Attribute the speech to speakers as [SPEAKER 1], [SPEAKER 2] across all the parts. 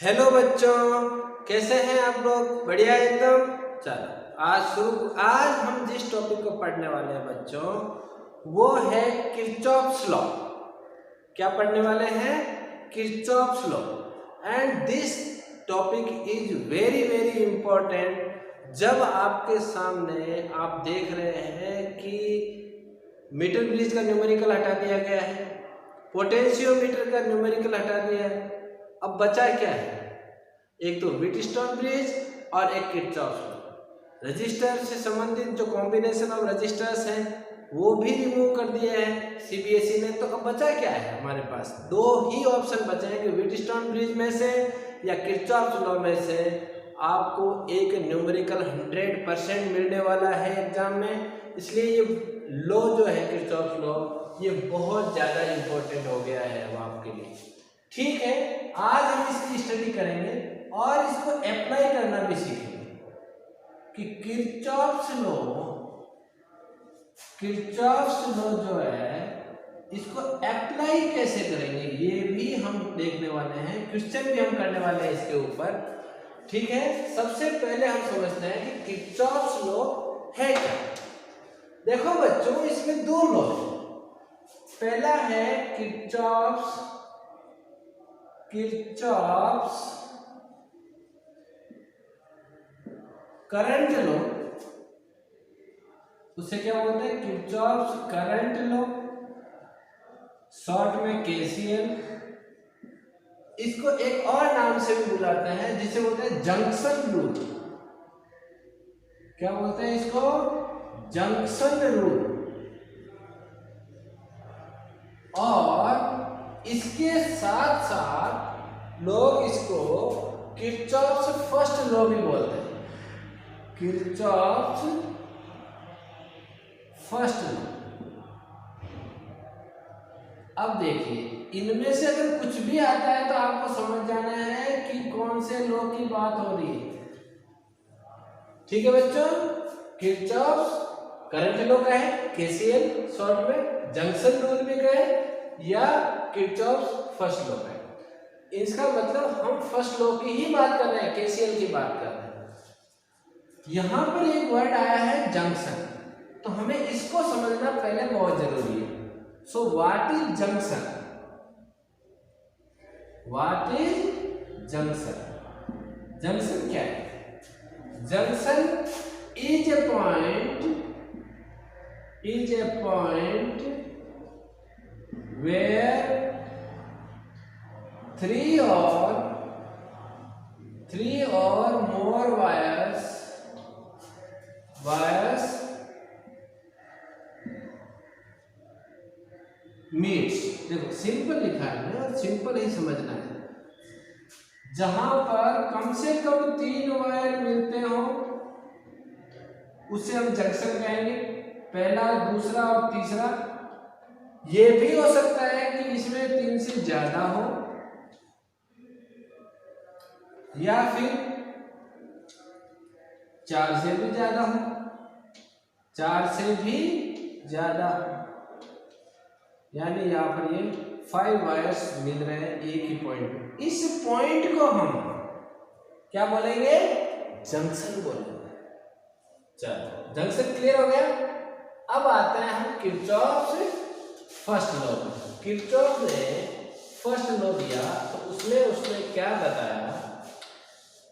[SPEAKER 1] Hello बच्चों, कैसे हैं आप लोग? बढ़िया एकदम। चलो आज हम जिस टॉपिक को पढ़ने वाले हैं बच्चों, वो है किरचॉफ्स लॉ। क्या पढ़ने वाले हैं? Kirchhoff's law. And this topic is very very important. जब आपके सामने आप देख रहे हैं कि मीटर ब्रिज का न्यूमेरिकल हटा दिया गया है, पोटेंशियोमीटर का न्यूमेरिकल हटा दिया है, अब बचा क्या है? एक तो व्हीटस्टोन ब्रिज और एक किरचॉफ लॉ। रजिस्टर से संबंधित जो कॉम्बिनेशन ऑफ रजिस्टर्स हैं वो भी रिमूव कर दिए हैं सीबीएसई ने। तो अब बचा क्या है हमारे पास? दो ही ऑप्शन बचे हैं कि व्हीटस्टोन ब्रिज में से या किरचॉफ लॉ में से आपको एक न्यूमेरिकल 100% मिलने वाला है एग्जाम में। इसलिए ये लॉ जो है किरचॉफ लॉ, ये बहुत ज़्यादा इम्पोर्टेंट हो गया है अब आपके लिए। ठीक है, आज हम इसकी स्टडी करेंगे और इसको अप्लाई करना भी सीखेंगे कि किरचॉफ्स लॉ जो है इसको अप्लाई कैसे करेंगे, ये भी हम देखने वाले हैं। क्वेश्चन भी हम करने वाले हैं इसके ऊपर। ठीक है, सबसे पहले हम समझते हैं कि किरचॉफ्स लॉ है क्या। देखो बच्चों, इसमें दो लॉ है। पहला है किरचॉफ्स करंट लॉ। उसे क्या बोलते हैं? किरचॉफ्स करंट लॉ, शॉर्ट में केसीएल। इसको एक और नाम से भी बुलाते हैं जिसे बोलते हैं जंक्शन रूल। क्या बोलते हैं इसको? Junction rule. और इसके साथ साथ लोग इसको किरचॉफ्स फर्स्ट लॉ भी बोलते हैं। Kirchhoff's first law. अब देखिए, इनमें से अगर कुछ भी आता है तो आपको समझ जाना है कि कौन से लॉ की बात हो रही है। ठीक है बच्चों, किरचॉफ्स करंट लॉ का है, केसीएल शॉर्ट में, जंक्शन रूल भी का है, या किरचॉफ्स फर्स्ट लॉ का है। इसका मतलब हम फर्स्ट लॉ की ही बात कर रहे हैं, केसीएल की बात कर रहे हैं। यहां पर एक वर्ड आया है जंक्शन, तो हमें इसको समझना पहले बहुत जरूरी है। So what is junction? What is junction? Junction क्या है? Junction is a point where three or more wires meets। देखो सिंपल लिखा है और सिंपल ही समझना है। जहां पर कम से कम 3 वायर मिलते हो उसे हम जंक्शन कहेंगे। पहला, दूसरा और तीसरा। ये भी हो सकता है कि इसमें 3 से ज्यादा हो, या फिर 4 से भी ज्यादा हो, 4 से भी ज्यादा हो। यानी यहाँ पर ये 5 वायर्स मिल रहे हैं एक ही पॉइंट। इस पॉइंट को हम क्या बोलेंगे? जंक्शन बोलेंगे। चलो, जंक्शन क्लियर हो गया। अब आते हैं हम किरचॉफ्स फर्स्ट लॉ। किरचॉफ ने फर्स्ट लॉ दिया तो उसने क्या बताया?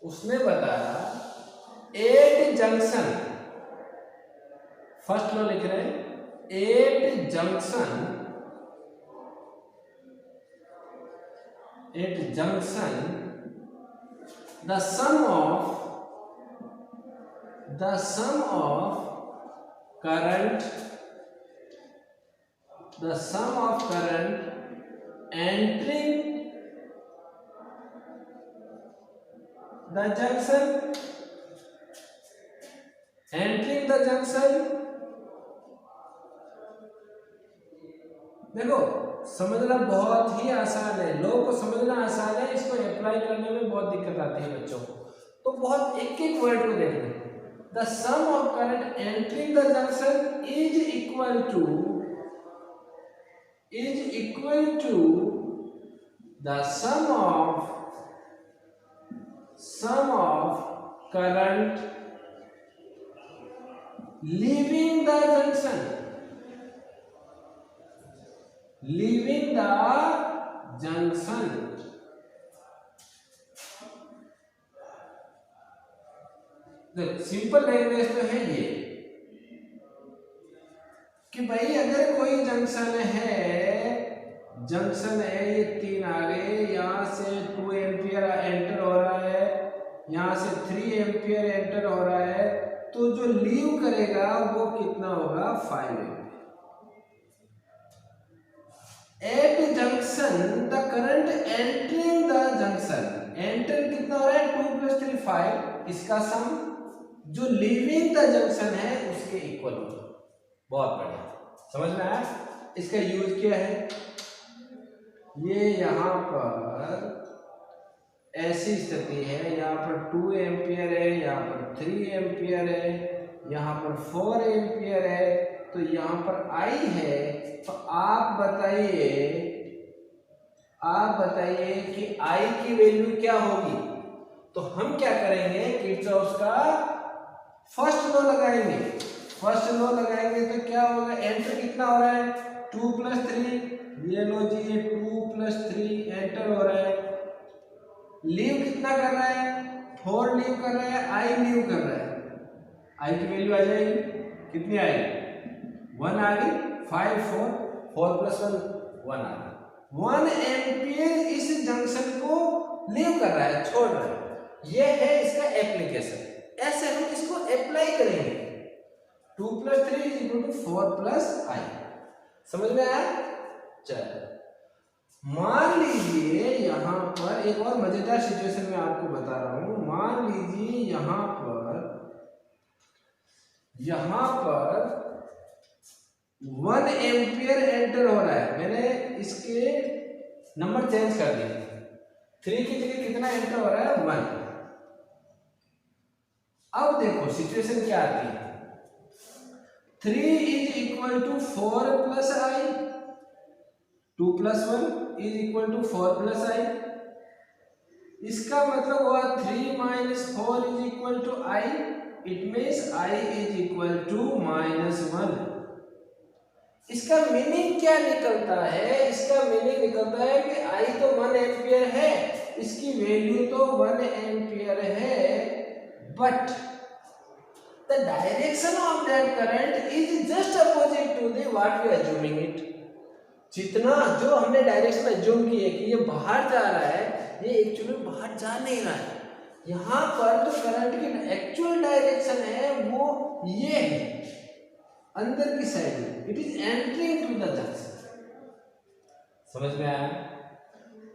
[SPEAKER 1] उसने बताया 8 जंक्शन। फर्स्ट लॉ लिख रहे हैं 8 junction the sum of current entering the junction। देखो, समझना बहुत ही आसान है, लोगों को समझना आसान है, इसको अप्लाई करने में बहुत दिक्कत आती है बच्चों को। तो बहुत एक एक वर्ड को देखना। The sum of current entering the junction is equal to the sum of sum of current leaving the junction, leaving the junction. Simple language तो है ये कि भाई अगर कोई जंक्शन है ये 3 आ गए, यहाँ से 2 एम्पियर एंटर हो रहा है, यहाँ से 3 एम्पियर एंटर हो रहा है, तो जो लीव करेगा वो कितना होगा 5 ampere. At junction the current entering the junction, enter कितना हो रहा है 2 + 3 5, इसका सम जो लीविंग द जंक्शन है उसके इक्वल होगा। बहुत बढ़िया, समझ में आया। इसका यूज क्या है, ये यहाँ पर ऐसी स्थिति है, यहाँ पर 2 एम्पियर है, यहाँ पर 3 एम्पियर है, यहाँ पर 4 एम्पियर है, तो यहाँ पर I है। तो आप बताइए कि I की वैल्यू क्या होगी। तो हम क्या करेंगे, किरचॉफ का फर्स्ट लॉ लगाएंगे। फर्स्ट लॉ लगाएंगे तो क्या होगा, एंटर कितना हो रहा है 2 + 3, ये लो जी, ये 2 + 3 एंटर हो रहा है। लीव कितना कर रहा है 4 लीव कर रहा है, I लीव कर रहा है। I की वैल्यू आ जाएगी, कितनी आएगी 1 आ गई, 5 4 + 1 1 आ गई। 1 एम्पियर इस जंक्शन को लीव कर रहा है, छोड़ रहा है। ये है इसका एप्लीकेशन। ऐसे हम इसको अप्लाई करेंगे, 2 + 3 = 4 + I। समझ में आया। चलो मान लीजिए यहाँ पर एक और मजेदार सिचुएशन में आपको बता रहा हूं। मान लीजिए यहाँ पर 1 एम्पियर एंटर हो रहा है। मैंने इसके नंबर चेंज कर दिए, 3 की जगह कितना एंटर हो रहा है 1। अब देखो सिचुएशन क्या आती है, 3 = 4 + I, 2 + 1 = 4 + I। इसका मतलब हुआ 3 - 4 = I, इट मीन्स I = -1। इसका मीनिंग क्या निकलता है, इसका मीनिंग निकलता है कि I तो 1 एम्पियर है, इसकी वैल्यू तो 1 एम्पियर है, but the direction of that current is just opposite to the what we are assuming it। जितना जो हमने डायरेक्शन अज्यूम की है कि ये बाहर जा रहा है, ये एक्चुअली बाहर जा नहीं रहा है। यहाँ पर जो करंट की एक्चुअल डायरेक्शन है वो ये है, अंदर की साइड में, it is entering to the junction. समझ में आया।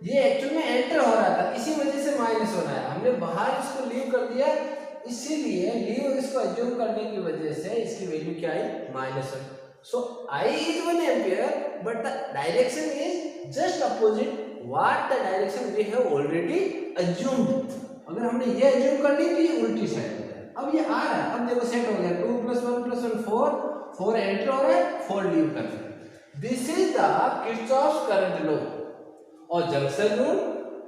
[SPEAKER 1] ये एक्चुअल में एंटर हो रहा था, इसी वजह से माइनस होना है। हमने बाहर इसको लीव कर दिया, इसीलिए लीव इसको अज्यूम करने की वजह से इसकी वैल्यू क्या आई -1। सो I is 1 ampere but the direction is just opposite what the direction we have already assumed। अगर हमने ये अज्यूम कर ली तो ये उल्टी साइड हो जाए। अब ये आ रहा है, अब देखो सेट हो गया, 2 + 1 + 1 4 एंटर हो रहा है, 4 लीव कर रहा है। This is the Kirchhoff's current law और जंक्शन रूल,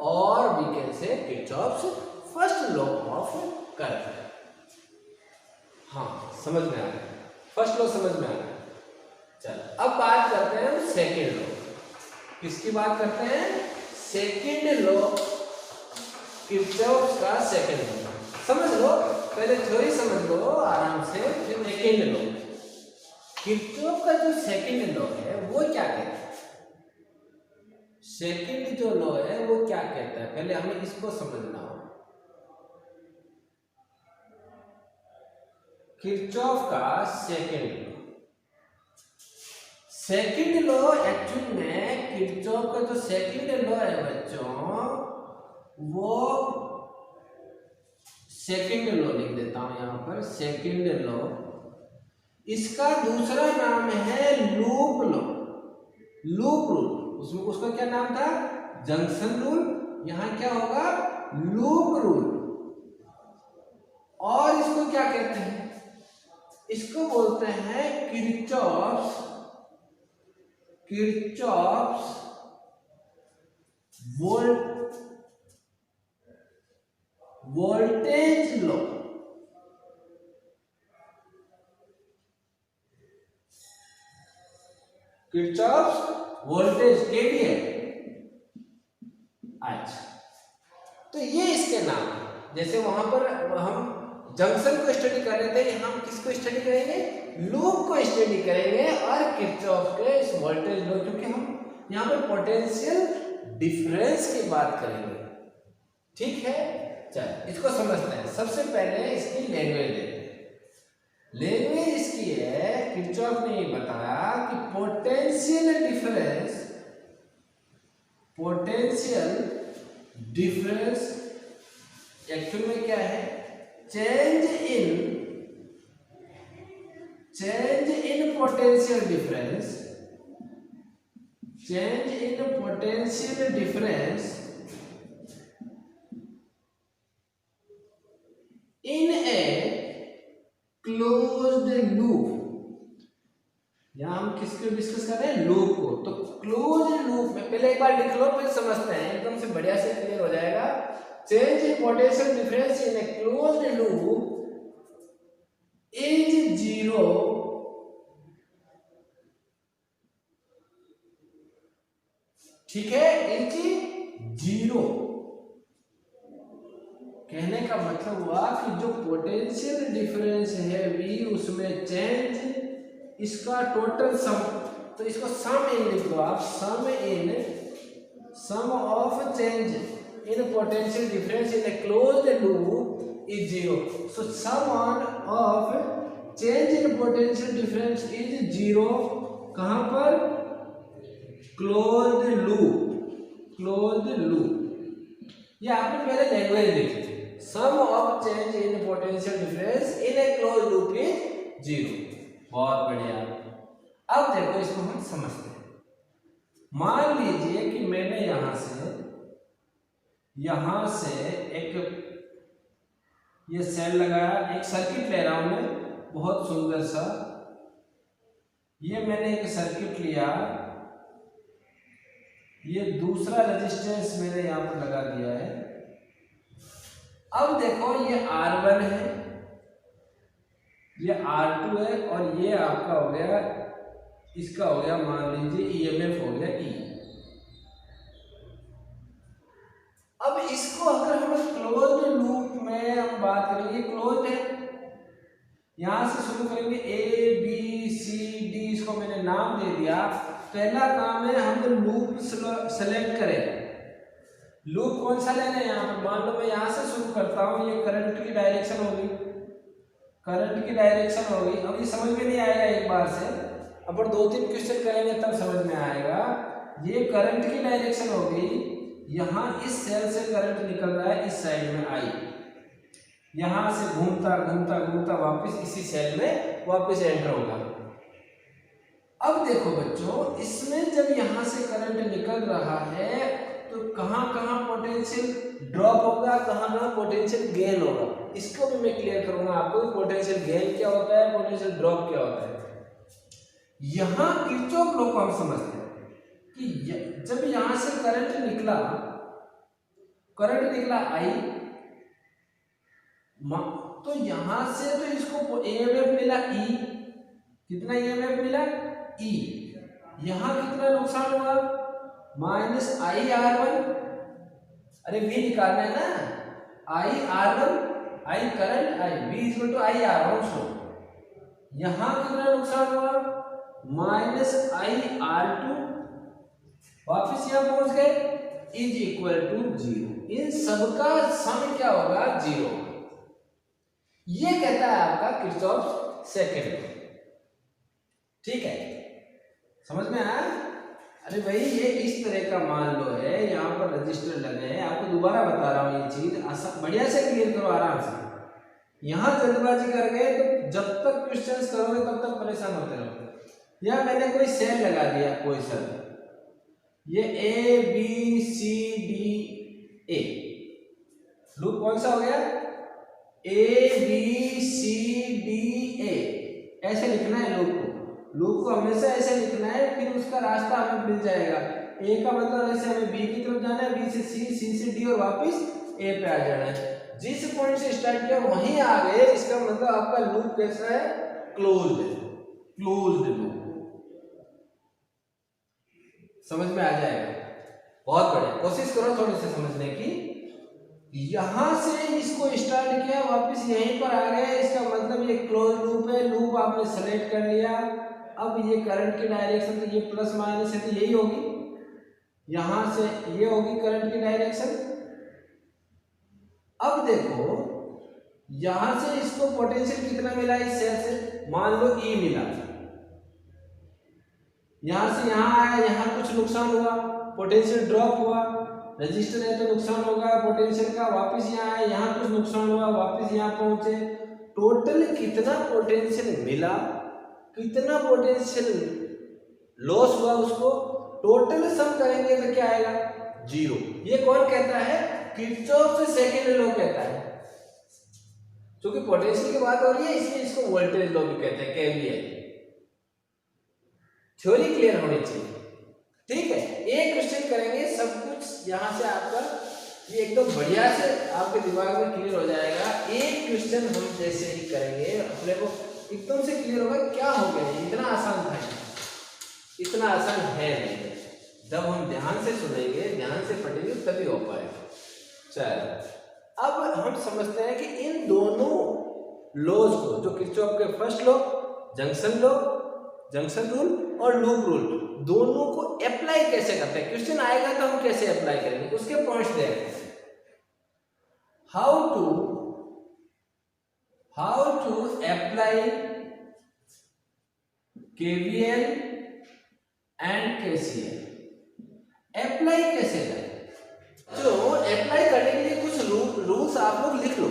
[SPEAKER 1] और we can say Kirchhoff's first law of current. हाँ समझ में आ रहा है, फर्स्ट लॉ समझ में आ रहा है। चलो अब बात करते हैं हम सेकेंड लॉ। किसकी बात करते हैं, सेकेंड लॉ, किरचॉफ का सेकेंड लॉ। समझ लो, पहले थ्योरी समझ लो आराम से, फिर सेकेंड लॉ। किरचॉफ का जो सेकेंड लॉ है वो क्या कहता है, सेकेंड जो लॉ है वो क्या कहता है, पहले हमें इसको समझना होगा। किरचॉफ का second law, second law actual में किरचॉफ का जो सेकेंड लॉ है बच्चों, वो सेकेंड लॉ लिख देता हूं यहां पर, सेकेंड लॉ। इसका दूसरा नाम है लूप लॉ, लूप रूल। उसमें उसका क्या नाम था, जंक्शन रूल, यहां क्या होगा लूप रूल। और इसको क्या कहते हैं, इसको बोलते हैं Kirchhoff's voltage law. Kirchhoff voltage KVL. अच्छा, तो ये इसके नाम है। जैसे वहां पर हम जंक्शन को स्टडी कर रहे थे, हम किसको स्टडी करेंगे? लूप को स्टडी करेंगे और किरचॉफ के इस वोल्टेज लॉ, क्योंकि हम यहाँ पर पोटेंशियल डिफरेंस की बात करेंगे। ठीक है, चल इसको समझते हैं। सबसे पहले इसकी लैंग्वेज देखते हैं। लैंग्वेज इसकी है, किरचॉफ ने ये बताया कि पोटेंशियल डिफरेंस एक्चुअल में क्या है? Change in potential difference in a closed loop. यहां हम किसको डिस्कस कर रहे हैं? लूप को। तो क्लोज्ड लूप में पहले एक बार लिख लो, फिर समझते हैं, एकदम से बढ़िया से क्लियर हो जाएगा। Change in potential difference in a closed loop is zero ठीक है, इज जीरो। कहने का मतलब हुआ कि जो पोटेंशियल डिफरेंस है V, उसमें चेंज इसका टोटल सम, तो इसको सम इन लिख दो आप। Sum of change in potential difference in a closed loop is zero. So sum of change in potential difference is zero. कहां पर? Closed loop. ये आपने पहले लैंग्वेज लिखी थी। Sum of change in potential difference in a closed loop is zero. बहुत बढ़िया। अब देखो इसको हम समझते हैं। मान लीजिए कि मैंने यहां से एक ये सेल लगाया, एक सर्किट ले रहा हूं मैं, बहुत सुंदर सा। ये मैंने एक सर्किट लिया, ये दूसरा रेजिस्टेंस मैंने यहां पर लगा दिया है। अब देखो ये R1 है, ये R2 है, और ये आपका हो गया, इसका हो गया मान लीजिए EMF हो गया E। अब इसको अगर हम क्लोज्ड लूप में हम बात करेंगे, क्लोज्ड है, यहां से शुरू करेंगे A B C D, इसको मैंने नाम दे दिया। पहला काम है हम लूप सेलेक्ट करें। लूप कौन सा लेना है? यहाँ पर मान लो मैं यहाँ से शुरू करता हूँ, ये करंट की डायरेक्शन होगी, अब ये समझ में नहीं आएगा एक बार से, अपन 2-3 क्वेश्चन करेंगे तब समझ में आएगा। ये करंट की डायरेक्शन होगी, यहाँ इस सेल से करंट निकल रहा है इस साइड में I, यहाँ से घूमता वापस इसी सेल में वापस एंटर होगा। अब देखो बच्चों, इसमें जब यहाँ से करंट निकल रहा है तो कहाँ पोटेंशियल ड्रॉप होगा, कहाँ पोटेंशियल गेन होगा, इसको भी मैं क्लियर करूंगा आपको। पोटेंशियल गेन क्या होता है, पोटेंशियल ड्रॉप क्या होता है। यहाँ किरचॉफ लॉ को हम समझते हैं कि जब यहाँ से करंट निकला I, तो यहां से तो इसको EMF मिला E, कितना EMF मिला E। यहां कितना नुकसान हुआ? -IR1। अरे V निकालना है ना, IR1, I current, V = IR1। सो यहां कितना नुकसान हुआ? -IR2। वापिस यहां पहुंच गए, इज इक्वल टू 0। इन सबका सम क्या होगा? 0। ये कहता है आपका किरचॉफ सेकंड लॉ। ठीक है, समझ में आया? अरे भाई ये इस तरह का मान लो है, यहाँ पर रजिस्टर लगे हैं। आपको दोबारा बता रहा हूँ, ये चीज बढ़िया से क्लियर करो आराम से। यहाँ जल्दबाजी कर गए तो जब तक क्वेश्चंस करोगे तब तक परेशान होते रहोगे। यहाँ मैंने कोई सेल लगा दिया, कोई सेल, ये ABCDA लूप कौन सा हो गया? ABCDA ऐसे लिखना है लूप को हमेशा ऐसे लिखना है, फिर उसका रास्ता हमें मिल जाएगा। A का मतलब ऐसे हमें B की तरफ जाना है, B से C, C से D और वापस ए पे आ जाना है। जिस पॉइंट से स्टार्ट किया वहीं आ गए, इसका मतलब आपका लूप कैसा है, क्लोज्ड है, क्लोज्ड लूप। समझ में आ जाएगा, बहुत बढ़िया। कोशिश करो थोड़ी सी समझने की। यहां से इसको स्टार्ट किया, वापस यहीं पर आ गए, इसका मतलब ये क्लोज लूप है। लूप आपने सेलेक्ट कर लिया। अब ये करंट की डायरेक्शन, तो ये प्लस माइनस है तो यही होगी, यहां से ये होगी करंट की डायरेक्शन। अब देखो यहां से इसको पोटेंशियल कितना मिला, इस सेल से मान लो E मिला, यहां से यहां आया, यहां कुछ नुकसान हुआ, पोटेंशियल ड्रॉप हुआ, रजिस्टर है तो नुकसान होगा पोटेंशियल का, वापस यहाँ आए, यहाँ कुछ नुकसान हुआ, वापस यहाँ पहुंचे। टोटल कितना पोटेंशियल मिला, कितना पोटेंशियल लॉस हुआ, उसको टोटल सम करेंगे तो क्या आएगा, 0। ये कौन कहता है, किरचॉफ सेकंड लॉ कहता है। क्योंकि पोटेंशियल की बात हो रही है इसलिए इसको वोल्टेज लॉ भी कहते हैं, केवीएल। थ्योरी क्लियर होनी चाहिए, ठीक है। एक क्वेश्चन करेंगे, सब कुछ यहां से आपका ये एकदम बढ़िया से आपके दिमाग में क्लियर हो जाएगा। एक क्वेश्चन हम जैसे ही करेंगे अपने को एकदम से क्लियर होगा, क्या हो गया, इतना आसान था, इतना आसान है नहीं। जब हम ध्यान से सुनेंगे, ध्यान से पढ़ेंगे तभी हो पाएगा। चलो अब हम समझते हैं कि इन दोनों लॉज को, जो किरचॉफ के first law, junction law, junction rule और लूप रूल, दोनों को अप्लाई कैसे करते हैं। क्वेश्चन आएगा तो हम कैसे अप्लाई करेंगे, उसके पॉइंट्स दे रहे हैं। How to apply KVL and KCL. Apply कैसे करें, तो अप्लाई करने के लिए कुछ रूल्स आप लोग लिख लो,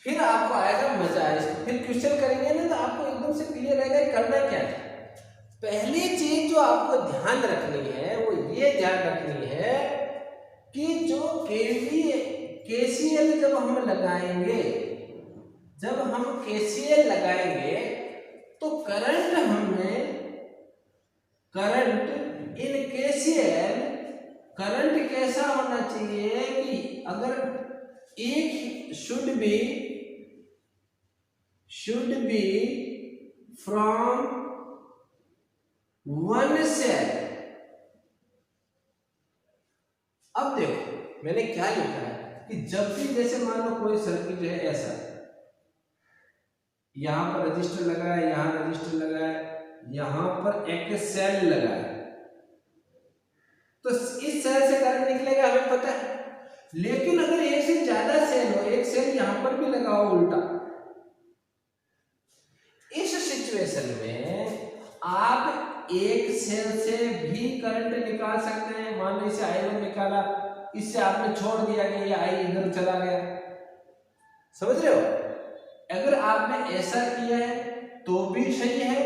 [SPEAKER 1] फिर आपको आएगा मजा आएगा। फिर क्वेश्चन करेंगे ना तो आपको एकदम से क्लियर रहेगा करना क्या है। पहली चीज जो आपको ध्यान रखनी है वो ये ध्यान रखनी है कि जो केसीएल जब हम लगाएंगे, जब हम केसीएल लगाएंगे तो करंट इन केसीएल करंट कैसा होना चाहिए कि अगर एक should be from one cell. अब देखो मैंने क्या लिखा है कि जब भी जैसे मान लो कोई सर्किट है ऐसा, यहां पर रजिस्टर लगा है, यहां रजिस्टर लगा है, यहां पर एक सेल लगा है, तो इस सेल से करंट निकलेगा हमें पता है। लेकिन अगर एक से ज्यादा सेल हो, एक सेल यहां पर भी लगा हो उल्टा, इस सिचुएशन में आप एक सेल से भी करंट निकाल सकते हैं। मान लो इसे I1 निकाला, इससे आपने छोड़ दिया कि ये I इधर चला गया, समझ रहे हो। अगर आपने ऐसा किया है तो भी सही है,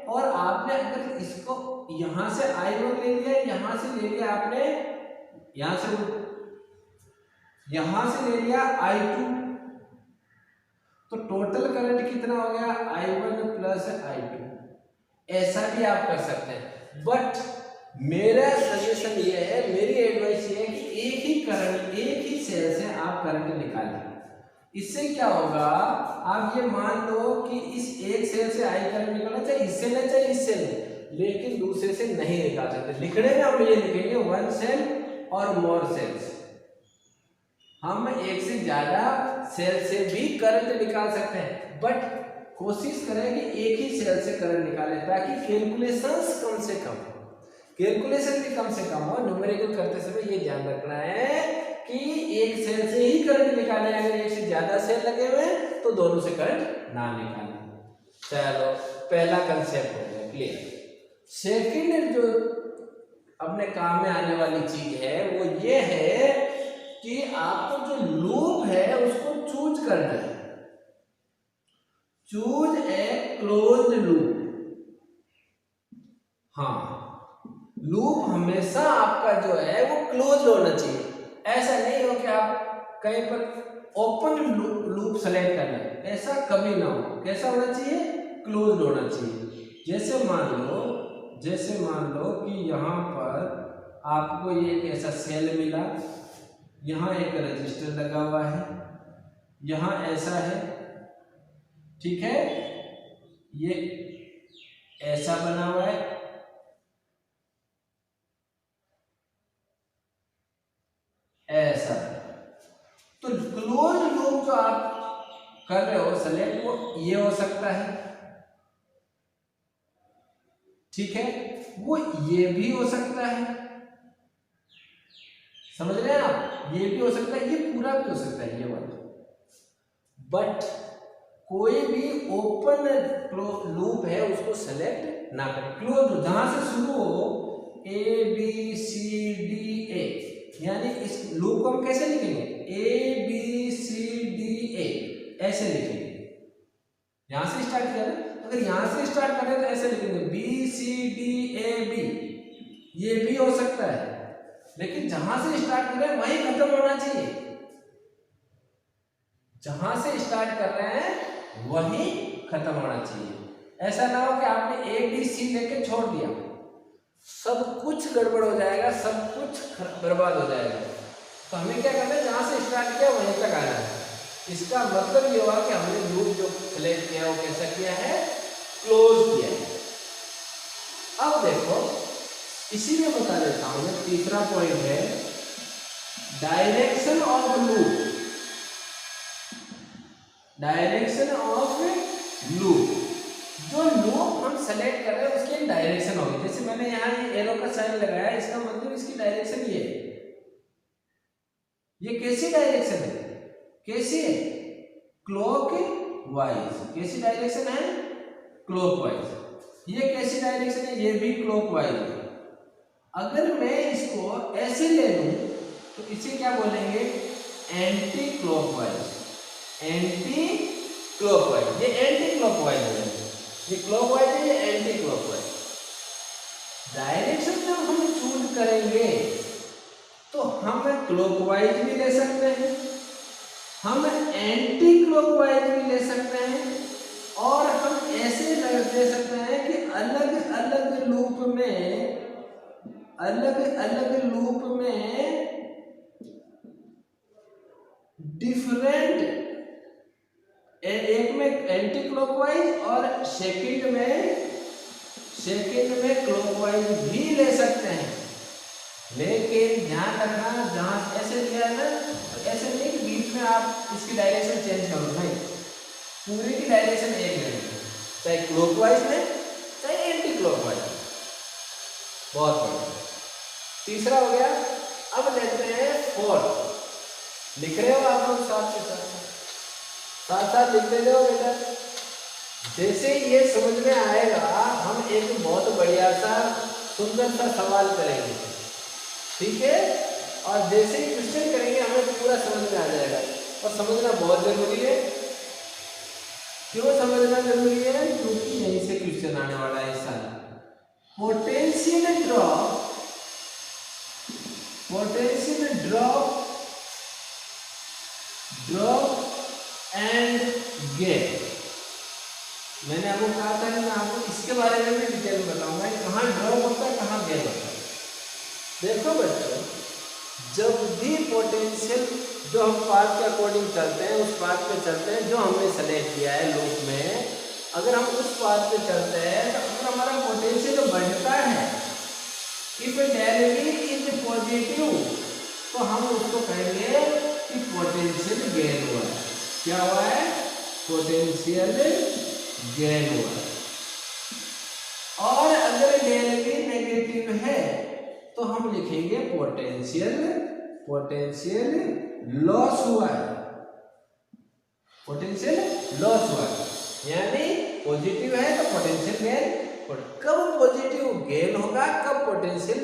[SPEAKER 1] और आपने अगर इसको यहां से I1 ले लिया, यहां से ले लिया आपने, यहां से ले लिया I2, तो टोटल करंट कितना हो गया, I1 प्लस I2। ऐसा भी आप कर सकते हैं, बट मेरा सजेशन ये है, मेरी एडवाइस ये है कि एक ही करंट, एक ही सेल से आप करंट निकालें। इससे क्या होगा, आप ये मान लो कि इस एक सेल से आई करंट निकालना, चाहे इससे ले चाहे इससे ले, लेकिन दूसरे से नहीं निकाल सकते। लिखने में हम ये लिखेंगे वन सेल और मोर सेल्स। हम एक से ज्यादा सेल से भी करंट निकाल सकते हैं, बट कोशिश करें कि एक ही सेल से करंट निकालें, ताकि कैलकुलेशंस कम से कम, कैलकुलेशन भी कम से कम हो। न्यूमेरिकल करते समय ये ध्यान रखना है कि एक सेल से ही करंट निकालें, अगर एक से ज्यादा सेल लगे हुए हैं तो दोनों से करंट ना निकालें। चलो पहला कंसेप्ट हो गया क्लियर। सेकंड जो अपने काम में आने वाली चीज है वो ये है कि आपको जो लूप है उसको चूज करना है। Choose a closed loop. हाँ, लूप हमेशा आपका जो है वो क्लोज होना चाहिए। ऐसा नहीं हो कि आप कहीं पर ओपन लूप सेलेक्ट करना है, ऐसा कभी ना हो। कैसा होना चाहिए, क्लोज होना चाहिए। जैसे मान लो कि यहाँ पर आपको ये एक ऐसा सेल मिला, यहाँ एक रजिस्टर लगा हुआ है, यहाँ ऐसा है, ठीक है, ये ऐसा बना हुआ है, ऐसा। तो क्लोज लूप जो आप कर रहे हो सेलेक्ट, वो ये हो सकता है, ठीक है, वो ये भी हो सकता है, समझ रहे हैं आप, ये भी हो सकता है, ये पूरा भी हो सकता है, ये वाला। बट कोई भी ओपन लूप है उसको सेलेक्ट ना करें, क्लोज जहां से शुरू हो ए बी सी डी ए, यानी इस लूप को हम कैसे लिखेंगे, ए बी सी डी ए ऐसे लिखेंगे। यहां से स्टार्ट किया ना, अगर यहां से स्टार्ट करें तो ऐसे लिखेंगे B C D A B, ये भी हो सकता है, लेकिन जहां से स्टार्ट करें वहीं खत्म होना चाहिए, जहां से स्टार्ट कर रहे हैं वहीं खत्म होना चाहिए। ऐसा ना हो कि आपने ए बी सी लेके छोड़ दिया, सब कुछ गड़बड़ हो जाएगा, सब कुछ बर्बाद हो जाएगा। तो हमें क्या करना है, जहां से स्टार्ट किया वहीं तक आना है। इसका मतलब ये हुआ कि हमने लूप जो सेलेक्ट किया वो कैसा किया है, क्लोज किया है। अब देखो, इसी में बता देता हूं, तीसरा पॉइंट है direction of loop, direction of loop. जो लूप हम सेलेक्ट कर रहे हैं उसकी डायरेक्शन होगी, जैसे मैंने यहाँ ये एरो का साइन लगाया, इसका मतलब इसकी डायरेक्शन ये है। ये कैसी डायरेक्शन है, कैसी है, क्लॉक वाइज। कैसी डायरेक्शन है, क्लॉक वाइज। ये कैसी डायरेक्शन है, ये भी क्लॉक वाइज है। अगर मैं इसको ऐसे ले लूं तो इसे क्या बोलेंगे, एंटी क्लॉकवाइज, एंटी क्लॉकवाइज। ये एंटी क्लॉकवाइज है, ये क्लॉकवाइज है, ये एंटी क्लॉकवाइज। डायरेक्शन जब हम चूज करेंगे तो हम क्लॉकवाइज भी ले सकते हैं, हम एंटी क्लॉकवाइज भी ले सकते हैं, और हम ऐसे ले सकते हैं कि अलग अलग लूप में, अलग अलग लूप में डिफरेंट, एक में एंटी क्लॉकवाइज और सेकंड में क्लॉकवाइज भी ले सकते हैं। लेकिन ध्यान रखना, जहां ऐसे लिया है ना, तो ऐसे नहीं कि बीच में आप इसकी डायरेक्शन चेंज करो, नहीं, पूरी की डायरेक्शन एक लेनी, चाहे क्लॉकवाइज में चाहे एंटी क्लॉकवाइज। बहुत बढ़िया, तीसरा हो गया। अब लेते हैं फोर्थ। लिख रहे हो आप लोग साथ साथ लिखते जाओ बेटा। जैसे ये समझ में आएगा, हम एक बहुत बढ़िया सा सुंदर सा सवाल करेंगे, ठीक है, और जैसे ही क्वेश्चन करेंगे हमें पूरा समझ में आ जाएगा। और समझना बहुत जरूरी है। क्यों समझना जरूरी है, क्योंकि यहीं से क्वेश्चन आने वाला है इस साल। Potential drop, potential drop and gain. मैंने आपको कहा था कि मैं आपको इसके बारे में भी डिटेल में बताऊंगा, कहाँ ड्रॉप होता है, कहाँ गेन होता है। देखो बच्चों, जब भी पोटेंशियल, जो हम पाथ के अकॉर्डिंग चलते हैं, उस पाथ पे चलते हैं जो हमने सेलेक्ट किया है लूप में, अगर हम उस पाथ पे चलते हैं तो अगर हमारा पोटेंशियल बढ़ता है, इफ डेरिवेटिव इज पॉजिटिव, तो हम उसको कहेंगे कि पोटेंशियल गेन हुआ है। क्या हुआ है, पोटेंशियल गेन हुआ है। और अगर डेरिवेटिव नेगेटिव है तो हम लिखेंगे पोटेंशियल लॉस हुआ है, पोटेंशियल लॉस हुआ है। यानी पॉजिटिव है तो पोटेंशियल गेन, और कब पॉजिटिव गेन होगा, कब पोटेंशियल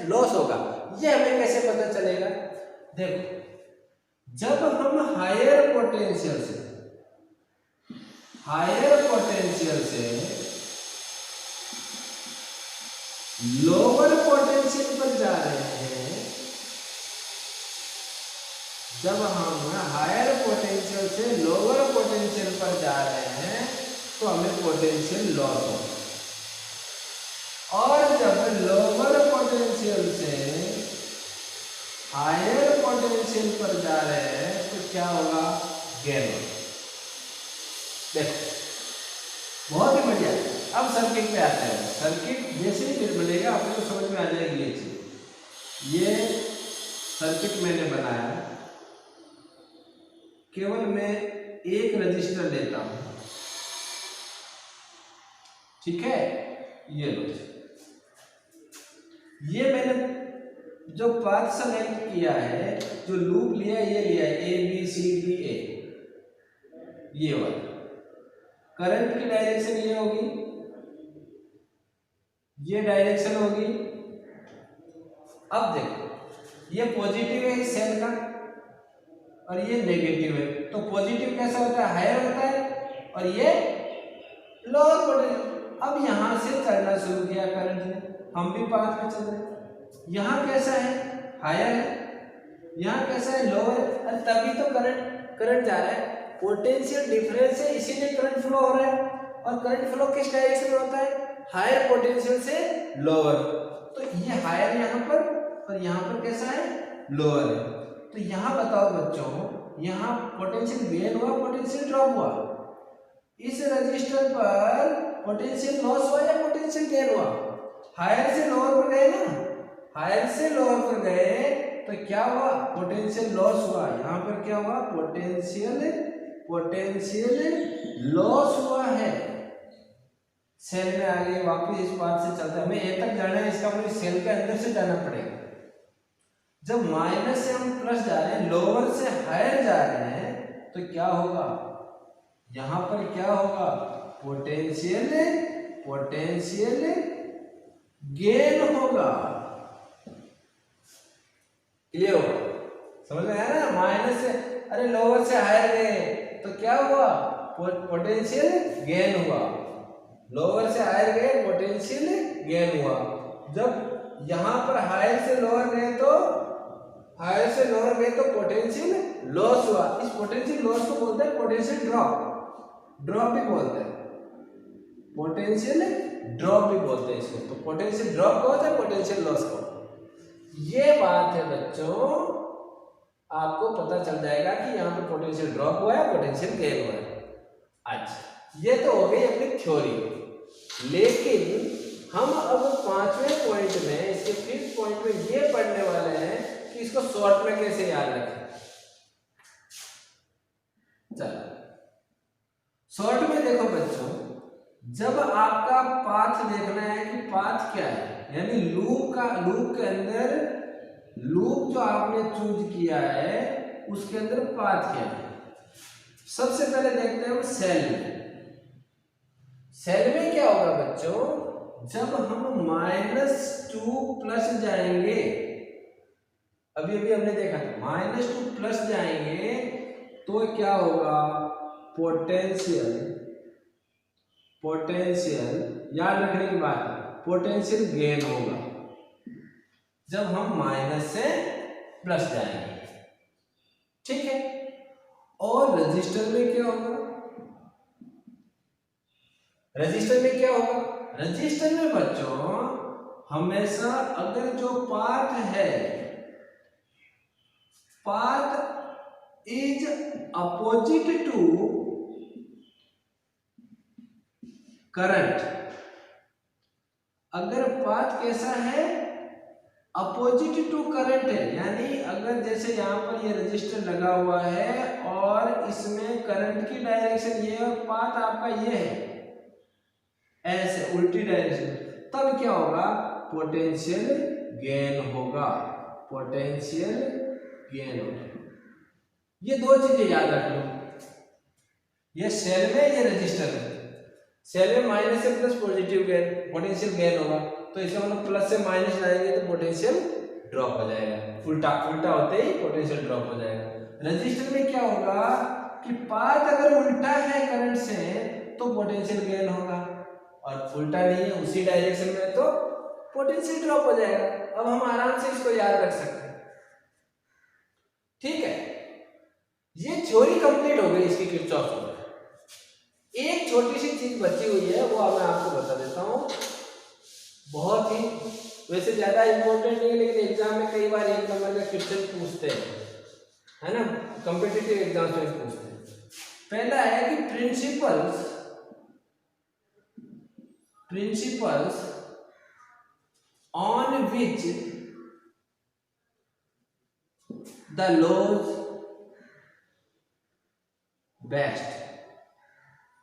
[SPEAKER 1] लॉस होगा, ये हमें कैसे पता चलेगा। देखो, जब हम हायर पोटेंशियल से लोअर पोटेंशियल पर जा रहे हैं, जब हम हायर पोटेंशियल से लोअर पोटेंशियल पर जा रहे हैं तो हमें पोटेंशियल लॉस हो, और जब लोअर पोटेंशियल से हायर पोटेंशियल पर जा रहे हैं तो क्या होगा, गेन। देखो बहुत ही बढ़िया। अब सर्किट पे आते हैं। सर्किट जैसे ही बनेगा आपको तो समझ में आ जाएगी ये चीज। ये सर्किट मैंने बनाया, केवल मैं एक रजिस्टर लेता हूं, ठीक है। ये लो, ये मैंने जो पाथ सेलेक्ट किया है, जो लूप लिया है, ये लिया है ABCDA, ये वाला। करंट की डायरेक्शन ये होगी, ये डायरेक्शन होगी। अब देखो ये पॉजिटिव है इस सेल का और ये नेगेटिव है, तो पॉजिटिव कैसा होता है, हायर होता है, और ये लोअर पोटेंशियल। अब यहां से चलना शुरू किया करंट ने, हम भी पाथ में चल रहे हैं। यहाँ कैसा है, हायर है, यहाँ कैसा है, लोअर है, तभी तो करंट जा रहा है। पोटेंशियल डिफरेंस है, इसीलिए करंट फ्लो हो रहा है। और करंट फ्लो किस डायरेक्शन में होता है, हायर पोटेंशियल से लोअर। तो ये हायर यहाँ पर और यहाँ पर कैसा है, लोअर है। तो यहाँ बताओ बच्चों, यहाँ पोटेंशियल गेन हुआ, पोटेंशियल ड्रॉप हुआ। इस रजिस्टर पर पोटेंशियल लॉस हुआ या पोटेंशियल गेन हुआ, हायर से लोअर पर गए ना, हायर से लोअर पर गए तो क्या हुआ, पोटेंशियल लॉस हुआ। यहाँ पर क्या हुआ, पोटेंशियल लॉस हुआ है। सेल में आगे वापस इस बात से चलता है, हमें ए तक जाना है, इसका मतलब सेल के अंदर से जाना पड़ेगा। जब माइनस से हम प्लस जा रहे हैं, लोअर से हायर जा रहे हैं, तो क्या होगा, यहां पर क्या होगा, पोटेंशियल गेन होगा। क्लियर होगा, समझ में आया ना। माइनस से, अरे लोअर से हायर गए तो क्या हुआ, पोटेंशियल गेन हुआ। लोअर से हायर गए, पोटेंशियल गेन हुआ। जब यहां पर हायर से लोअर गए तो पोटेंशियल लॉस हुआ। इस पोटेंशियल लॉस को बोलते हैं पोटेंशियल ड्रॉप भी बोलते हैं, पोटेंशियल ड्रॉप भी बोलते हैं इसको। तो पोटेंशियल ड्रॉप को होता है, पोटेंशियल लॉस को। ये बात है बच्चों, आपको पता चल जाएगा कि यहाँ पर पोटेंशियल ड्रॉप हुआ है, पोटेंशियल गेन हुआ है। अच्छा, ये तो हो गई अपनी थ्योरी। लेकिन हम अब 5वें पॉइंट में, इसके 5th पॉइंट में ये पढ़ने वाले हैं कि इसको शॉर्ट में कैसे याद रखें। चलो शॉर्ट में देखो बच्चों, जब आपका पाथ देखना है कि पाथ क्या है, यानी लूप के अंदर, लूप जो आपने चूज किया है उसके अंदर पाथ क्या है, सबसे पहले देखते हैं हम सेल में। सेल में क्या होगा बच्चों, जब हम -2 प्लस जाएंगे, अभी हमने देखा था, -2 प्लस जाएंगे तो क्या होगा, पोटेंशियल याद रखने की बात है, पोटेंशियल गेन होगा जब हम माइनस से प्लस जाएंगे, ठीक है। और रजिस्टर में क्या होगा, रजिस्टर में बच्चों हमेशा अगर जो पाथ है, path is opposite to current, अगर पाथ कैसा है, अपोजिट टू करंट है, यानी अगर जैसे यहाँ पर ये रजिस्टर लगा हुआ है और इसमें करंट की डायरेक्शन ये और पाथ आपका ये है, ऐसे उल्टी डायरेक्शन, तब क्या होगा, पोटेंशियल गेन होगा, ये दो चीजें याद रख लो, ये सेल में, ये रजिस्टर में। सेल में माइनस से plus positive gain, potential gain होगा, तो इसका मतलब प्लस से माइनस लाएंगे तो पोटेंशियल ड्रॉप हो जाएगा, उल्टा होते ही पोटेंशियल ड्रॉप हो जाएगा। रजिस्टर में क्या होगा कि पाथ अगर उल्टा है करंट से तो पोटेंशियल गेन होगा, और उल्टा नहीं है उसी डायरेक्शन में तो पोटेंशियल ड्रॉप हो जाएगा। अब हम आराम से इसको याद रख सकते हैं, ठीक है। ये थ्योरी कंप्लीट हो गई इसकी किरचॉफ थ्योरी। एक छोटी सी चीज बची हुई है, वो मैं आपको बता देता हूं, बहुत ही वैसे ज्यादा इंपॉर्टेंट नहीं है, लेकिन एग्जाम में कई बार 1 नंबर का क्वेश्चन पूछते हैं। है ना, कॉम्पिटिटिव एग्जाम्स में पूछते हैं। पहला है कि principles on which the laws based.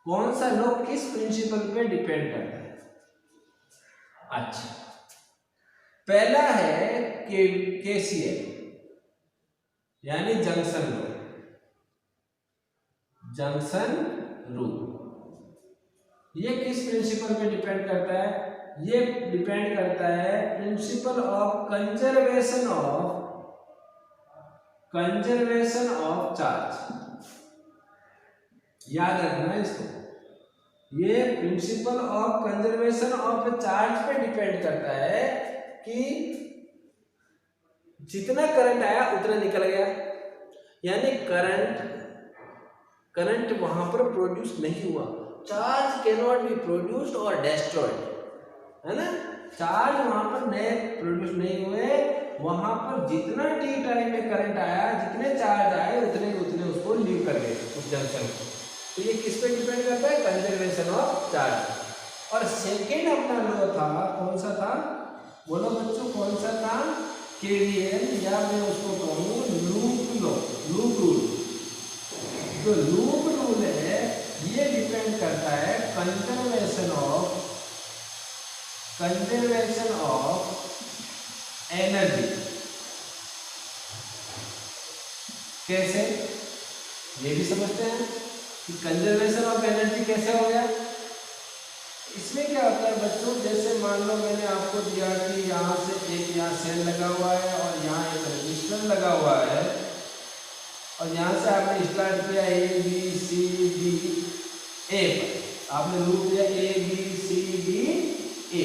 [SPEAKER 1] कौन सा लॉ किस प्रिंसिपल पे डिपेंड करता है? अच्छा, पहला है केसीएल यानी जंक्शन रूल। ये किस प्रिंसिपल पे डिपेंड करता है? ये डिपेंड करता है principle of conservation of charge. याद रखना इसको, ये principle of conservation of charge पे डिपेंड करता है कि जितना करंट आया उतना निकल गया, यानी करंट वहां पर प्रोड्यूस नहीं हुआ। Charge can not be produced और डिस्ट्रॉयड, है ना। चार्ज वहां पर नए प्रोड्यूस नहीं हुए, वहां पर जितना टी टाइम में करंट आया, जितने चार्ज आए उतने उसको लीव कर गए उस जंक्शन को। तो ये किस पे डिपेंड करता है? Conservation of charge. और सेकेंड अपना लॉ था, कौन सा था? बोलो बच्चों, कौन सा था? केवीएल, या मैं उसको कहूँ लूप रूल। जो लूप रूल है ये डिपेंड करता है कंजर्वेशन ऑफ एनर्जी। कैसे? ये भी समझते हैं कि कंजर्वेशन ऑफ एनर्जी कैसे हो गया। इसमें क्या होता है बच्चों, जैसे मान लो मैंने आपको दिया कि यहाँ से एक यहाँ सेल लगा हुआ है और यहाँ एक रजिस्टर लगा हुआ है, और यहाँ से आपने स्टार्ट किया ए बी सी डी ए पर, आपने लूप दिया ए बी सी डी ए।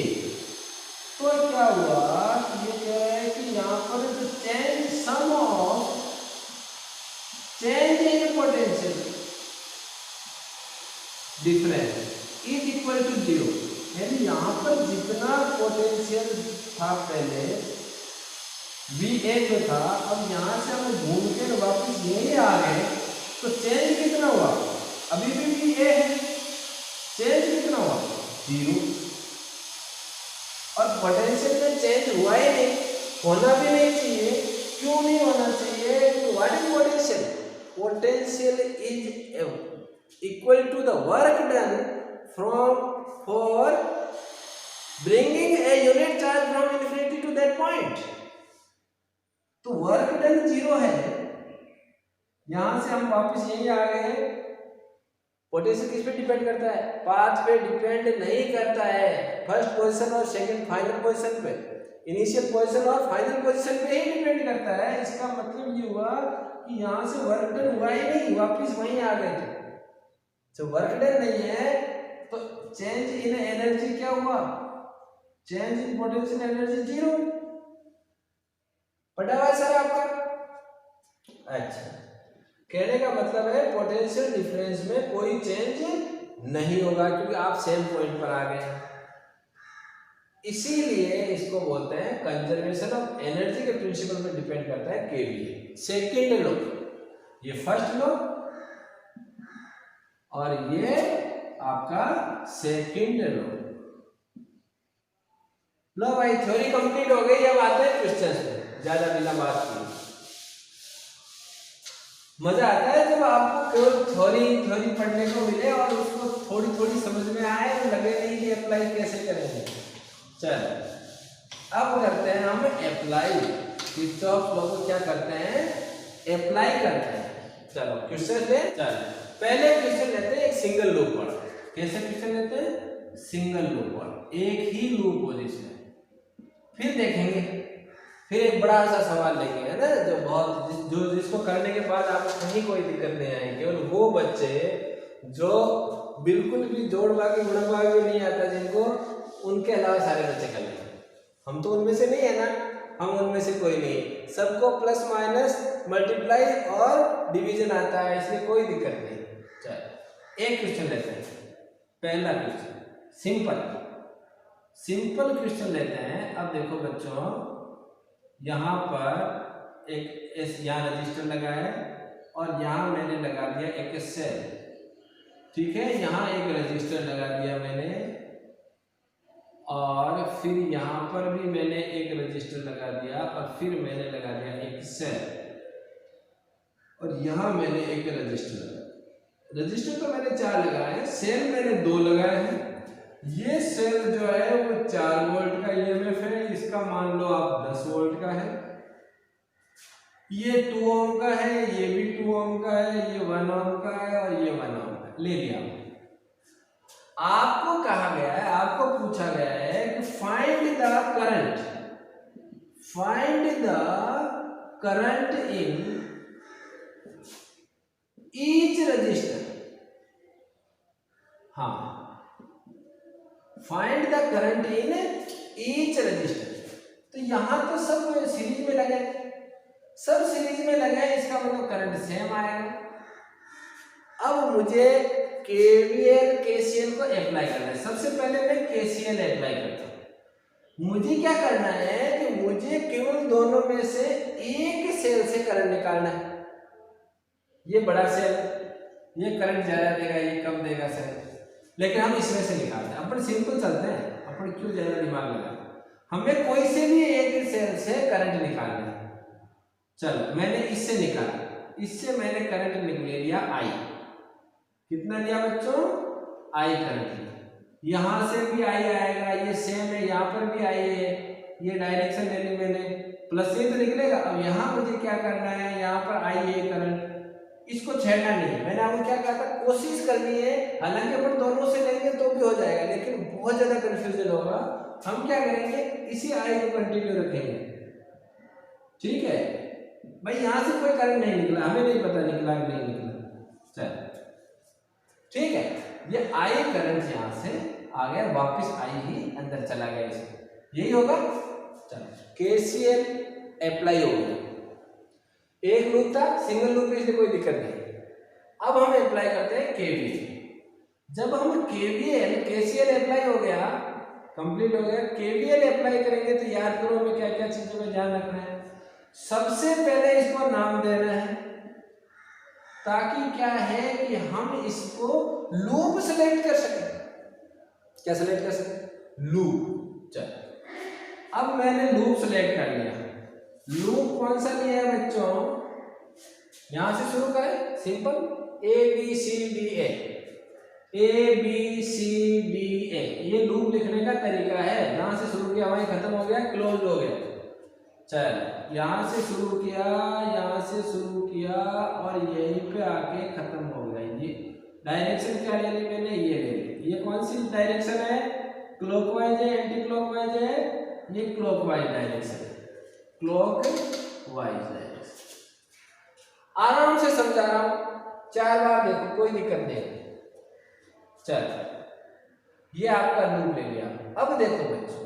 [SPEAKER 1] तो क्या हुआ कि ये कह रहा है कि यहाँ पर जो change in potential difference is equal to 0, यानी यहाँ पर जितना पोटेंशियल था पहले VA जो था, अब यहाँ से हम घूम के वापस यही आ गए, तो चेंज कितना हुआ? अभी भी VA है, चेंज कितना हुआ? 0। और पोटेंशियल में चेंज हुआ ही नहीं, होना भी नहीं चाहिए। क्यों नहीं होना चाहिए? What is potential? Potential is equal to the work done for bringing a unit charge from infinity to that point। तो वर्क डन 0 है, यहां से हम वापस यही आ गए। पोटेंशियल किस पे डिपेंड करता है? पाथ पे डिपेंड नहीं करता है, फर्स्ट पोजीशन और सेकंड फाइनल पोजीशन पे, इनिशियल पोजीशन और फाइनल पोजीशन पे ही डिपेंड करता है। इसका मतलब ये हुआ कि यहां से वर्क डन हुआ ही नहीं, वापस वहीं आ गए थे। तो वर्क डन नहीं है तो चेंज इन एनर्जी क्या हुआ? Change in potential energy 0। पता हुआ सर आपका? अच्छा, कहने का मतलब है पोटेंशियल डिफरेंस में कोई चेंज नहीं होगा क्योंकि आप सेम पॉइंट पर आ गए। इसीलिए इसको बोलते हैं कंजर्वेशन ऑफ एनर्जी के प्रिंसिपल पर डिपेंड करता है केवीए। सेकेंड लॉ, ये फर्स्ट लॉ और ये आपका सेकेंड लो भाई, थ्योरी कंप्लीट हो गई। अब आते हैं क्वेश्चंस में, ज्यादा बिना बात की। मजा आता है जब आपको केवल थ्योरी पढ़ने को मिले और उसको थोड़ी समझ में आए और लगे नहीं कि अप्लाई कैसे करेंगे। चलो अब करते हैं हम अप्लाई। किरचॉफ लॉ को क्या करते हैं? अप्लाई करते हैं। चलो क्वेश्चन ले। चलो पहले क्वेश्चन लेते हैं एक सिंगल लूप पर। कैसे क्वेश्चन लेते हैं? सिंगल लूप पर, एक ही लूप हो जिसमें। फिर देखेंगे, फिर एक बड़ा सा सवाल लेंगे, है ना, जो जिसको करने के बाद आपको कहीं कोई दिक्कत नहीं आएगी। केवल वो बच्चे जो बिल्कुल भी जोड़ भाग गुणा भाग भी नहीं आता जिनको, उनके अलावा सारे बच्चे कर लेंगे। हम तो उनमें से नहीं है ना, हम उनमें से कोई नहीं। सबको प्लस माइनस मल्टीप्लाई और डिवीजन आता है, इसलिए कोई दिक्कत नहीं। चलो एक क्वेश्चन लेते हैं। पहला क्वेश्चन सिंपल क्वेश्चन लेते हैं। अब देखो बच्चों, यहाँ पर एक यहाँ रजिस्टर लगा है और यहाँ मैंने लगा दिया एक सेल, ठीक है। यहाँ एक रजिस्टर लगा दिया मैंने और फिर यहाँ पर भी मैंने एक रजिस्टर लगा दिया और फिर मैंने लगा दिया एक सेल और यहाँ मैंने एक रजिस्टर लगाया। रजिस्टर तो मैंने 4 लगाए हैं, सेल मैंने 2 लगाए हैं। ये सेल जो है वो 4 वोल्ट का ईएमएफ है, इसका मान लो आप 10 वोल्ट का है। ये 2 ओम का है, ये भी 2 ओम का है, ये 1 ओम का है और ये 1 ओम का ले लिया। आपको कहा गया है, आपको पूछा गया है कि find the current in each resistor. हाँ, find the current in each resistor. तो यहां तो सब सीरीज में लगे, सब सीरीज में लगे, इसका मतलब करंट सेम आएगा। अब मुझे केवीएल केसीएल को अप्लाई करना है। सबसे पहले मैं केसीएल अप्लाई करता हूं। मुझे क्या करना है कि मुझे केवल दोनों में से एक सेल से करंट निकालना है। ये बड़ा सेल, ये करंट ज्यादा देगा, ये कम देगा सेल, लेकिन हम इसमें से निकालते हैं। अपन सिंपल चलते हैं, अपन क्यों ज्यादा दिमाग लगाते, हमें कोई से भी एक सेल से करंट निकालना है। चलो मैंने इससे निकाला, इससे मैंने करंट निकले लिया आई। कितना लिया बच्चों? आई करंट लिया। यहां से भी आई आएगा, ये सेम है, यहाँ पर भी आई है, ये डायरेक्शन ले ली मैंने, प्लस से तो निकलेगा। अब यहाँ मुझे क्या करना है, यहाँ पर आई है करंट, इसको छेड़ना नहीं है। मैंने आपको क्या कहा था, कोशिश करनी है। हालांकि अपन दोनों से लेंगे तो भी हो जाएगा, लेकिन बहुत ज्यादा कंफ्यूजन होगा। हम क्या करेंगे, इसी आई को कंटिन्यू रखेंगे, ठीक है भाई। यहां से कोई करंट नहीं निकला, हमें नहीं पता निकला कि नहीं निकला, चल ठीक है। ये आई करंट यहां से आ गया, वापस आई ही अंदर चला गया, इसमें यही होगा। चलो केसीएल अप्लाई हो गया, एक लूप था, सिंगल लूप, इसलिए कोई दिक्कत नहीं। अब हम अप्लाई करते हैं केवीएल। जब हम केसीएल अप्लाई हो गया, कंप्लीट हो गया, केवीएल अप्लाई करेंगे तो याद करो हमें क्या क्या चीजों में ध्यान रखना है। सबसे पहले इसको नाम देना है, ताकि क्या है कि हम इसको लूप सेलेक्ट कर सकें। क्या सेलेक्ट कर सकें? लूप। चलो अब मैंने लूप सेलेक्ट कर लिया। लूप कौन सा लिया है बच्चों? यहां से शुरू करें, simple, A B C D A, A B C D A. ये लूप लिखने का तरीका है। यहां से शुरू किया, वहीं खत्म हो गया, क्लोज हो गया। चल यहां से शुरू किया, यहां से शुरू किया और यहीं पे आके खत्म हो गया। ये डायरेक्शन क्या ले ली मैंने, ये ले ली। ये कौन सी डायरेक्शन है? क्लॉकवाइज है, एंटी क्लॉकवाइज है? ये क्लॉकवाइज डायरेक्शन है, क्लॉकवाइज डायरेक्शन। आराम से समझा रहा हूं, 4 बार देखो, कोई दिक्कत नहीं। चल ये आपका लूप ले लिया। अब देखो बच्चों,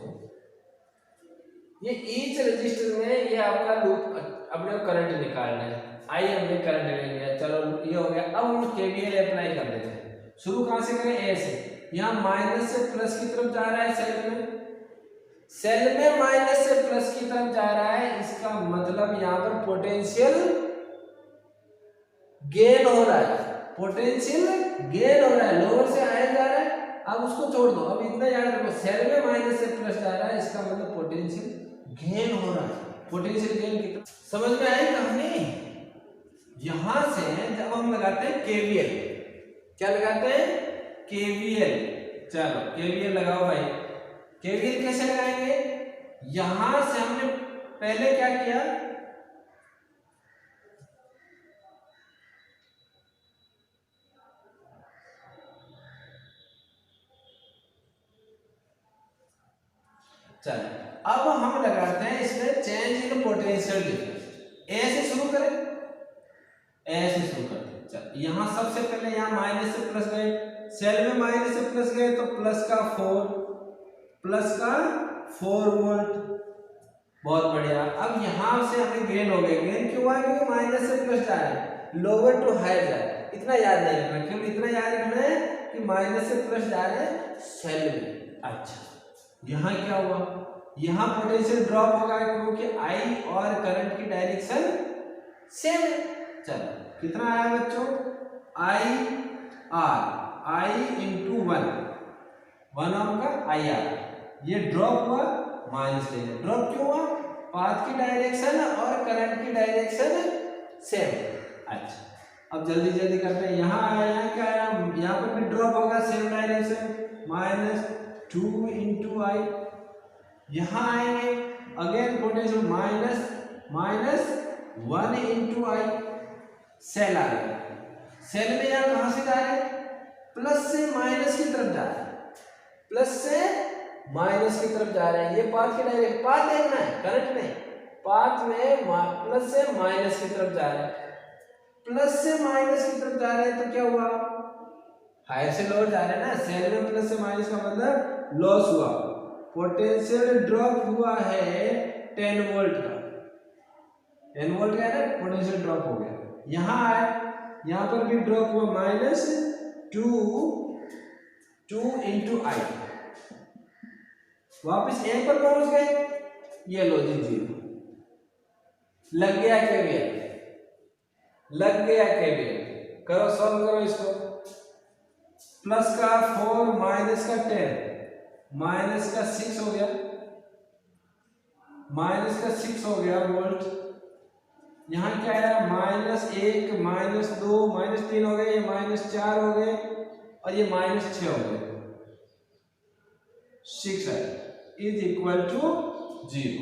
[SPEAKER 1] ये ईच रजिस्टर में ये आपका लूप, अपने करंट निकालना है। आई हमने करंट ले लिया, चलो ये हो गया। अब हम केवीएल अप्लाई कर देते हैं। शुरू कहां से करें? ए से। यहाँ माइनस से प्लस की तरफ जा रहा है, सेल में माइनस से प्लस की तरफ जा रहा है। इसका मतलब यहाँ पर पोटेंशियल गेन हो रहा है, पोटेंशियल गेन हो रहा है, लोअर से हायर जा रहा है। अब उसको छोड़ दो, अब इतना याद रखो, सेल में माइनस से प्लस जा रहा है, इसका मतलब पोटेंशियल गेन हो रहा है। पोटेंशियल गेन कितना, समझ में आई कहानी? यहां से जब हम लगाते हैं केवीएल, क्या लगाते हैं? केवीएल। चलो केवीएल लगाओ भाई। केवीएल कैसे लगाएंगे? यहां से हमने पहले क्या किया, चलो अब हम लगाते हैं इसमें चेंज इन पोटेंशियल डिफरेंस। ए से शुरू करें, ए से शुरू करते हैं। चलो यहां सबसे पहले यहां माइनस से प्लस गए, सेल में माइनस से प्लस गए तो प्लस का 4 वोल्ट, बहुत बढ़िया। अब यहां से हमें गेन हो गया। गेन क्यों हुआ? क्योंकि माइनस से प्लस जा रहा है, लोअर टू हायर जा रहा है। इतना याद नहीं रखना, केवल इतना याद रखना है कि माइनस से प्लस जा रहे हैं सेल में। अच्छा यहां क्या हुआ? यहाँ पोटेंशियल ड्रॉप होगा क्योंकि आई और करंट की डायरेक्शन सेम है। चलो कितना आया बच्चों, I R, I into one आपका आई आर, ये ड्रॉप हुआ माइनस ले, ड्रॉप क्यों हुआ, पाथ की डायरेक्शन और करंट की डायरेक्शन सेम। अच्छा अब जल्दी जल्दी करते हैं, यहाँ आया, यहाँ क्या आया, यहाँ पर भी ड्रॉप होगा सेम डायरेक्शन, -2 इंटू आई, यहाँ आएंगे अगेन पोटेंशियल -1 इंटू आई, सेल आ गया, सेल में यहाँ कहाँ से जा रहे हैं, प्लस से माइनस की तरफ जा रहे हैं, प्लस से माइनस की तरफ जा रहे हैं, ये पाथ की डायरेक्शन, पाथ देखना है करंट में, पाथ में प्लस से माइनस की तरफ जा रहे हैं, प्लस से माइनस की तरफ जा रहे हैं तो क्या हुआ, हायर से लोअर जा रहे हैं ना, सेल में प्लस से माइनस का मतलब लॉस हुआ, पोटेंशियल ड्रॉप हुआ है 10 वोल्ट का, 10 वोल्ट का है ना, पोटेंशियल ड्रॉप हो गया, यहाँ आए, यहाँ पर भी ड्रॉप हुआ -2 इंटू आई, वापिस एक पर पहुंच गए, ये लो जी 0, लग गया केवीएल, लग गया केवीएल, करो सॉल्व करो इसको, प्लस का 4 माइनस का 10 माइनस का 6 हो गया, माइनस का 6 हो गया वोल्ट, यहाँ क्या है -1 -2 -3 हो गए, ये -4 हो गए और ये -6 हो गए, 6 है इज इक्वल टू 0,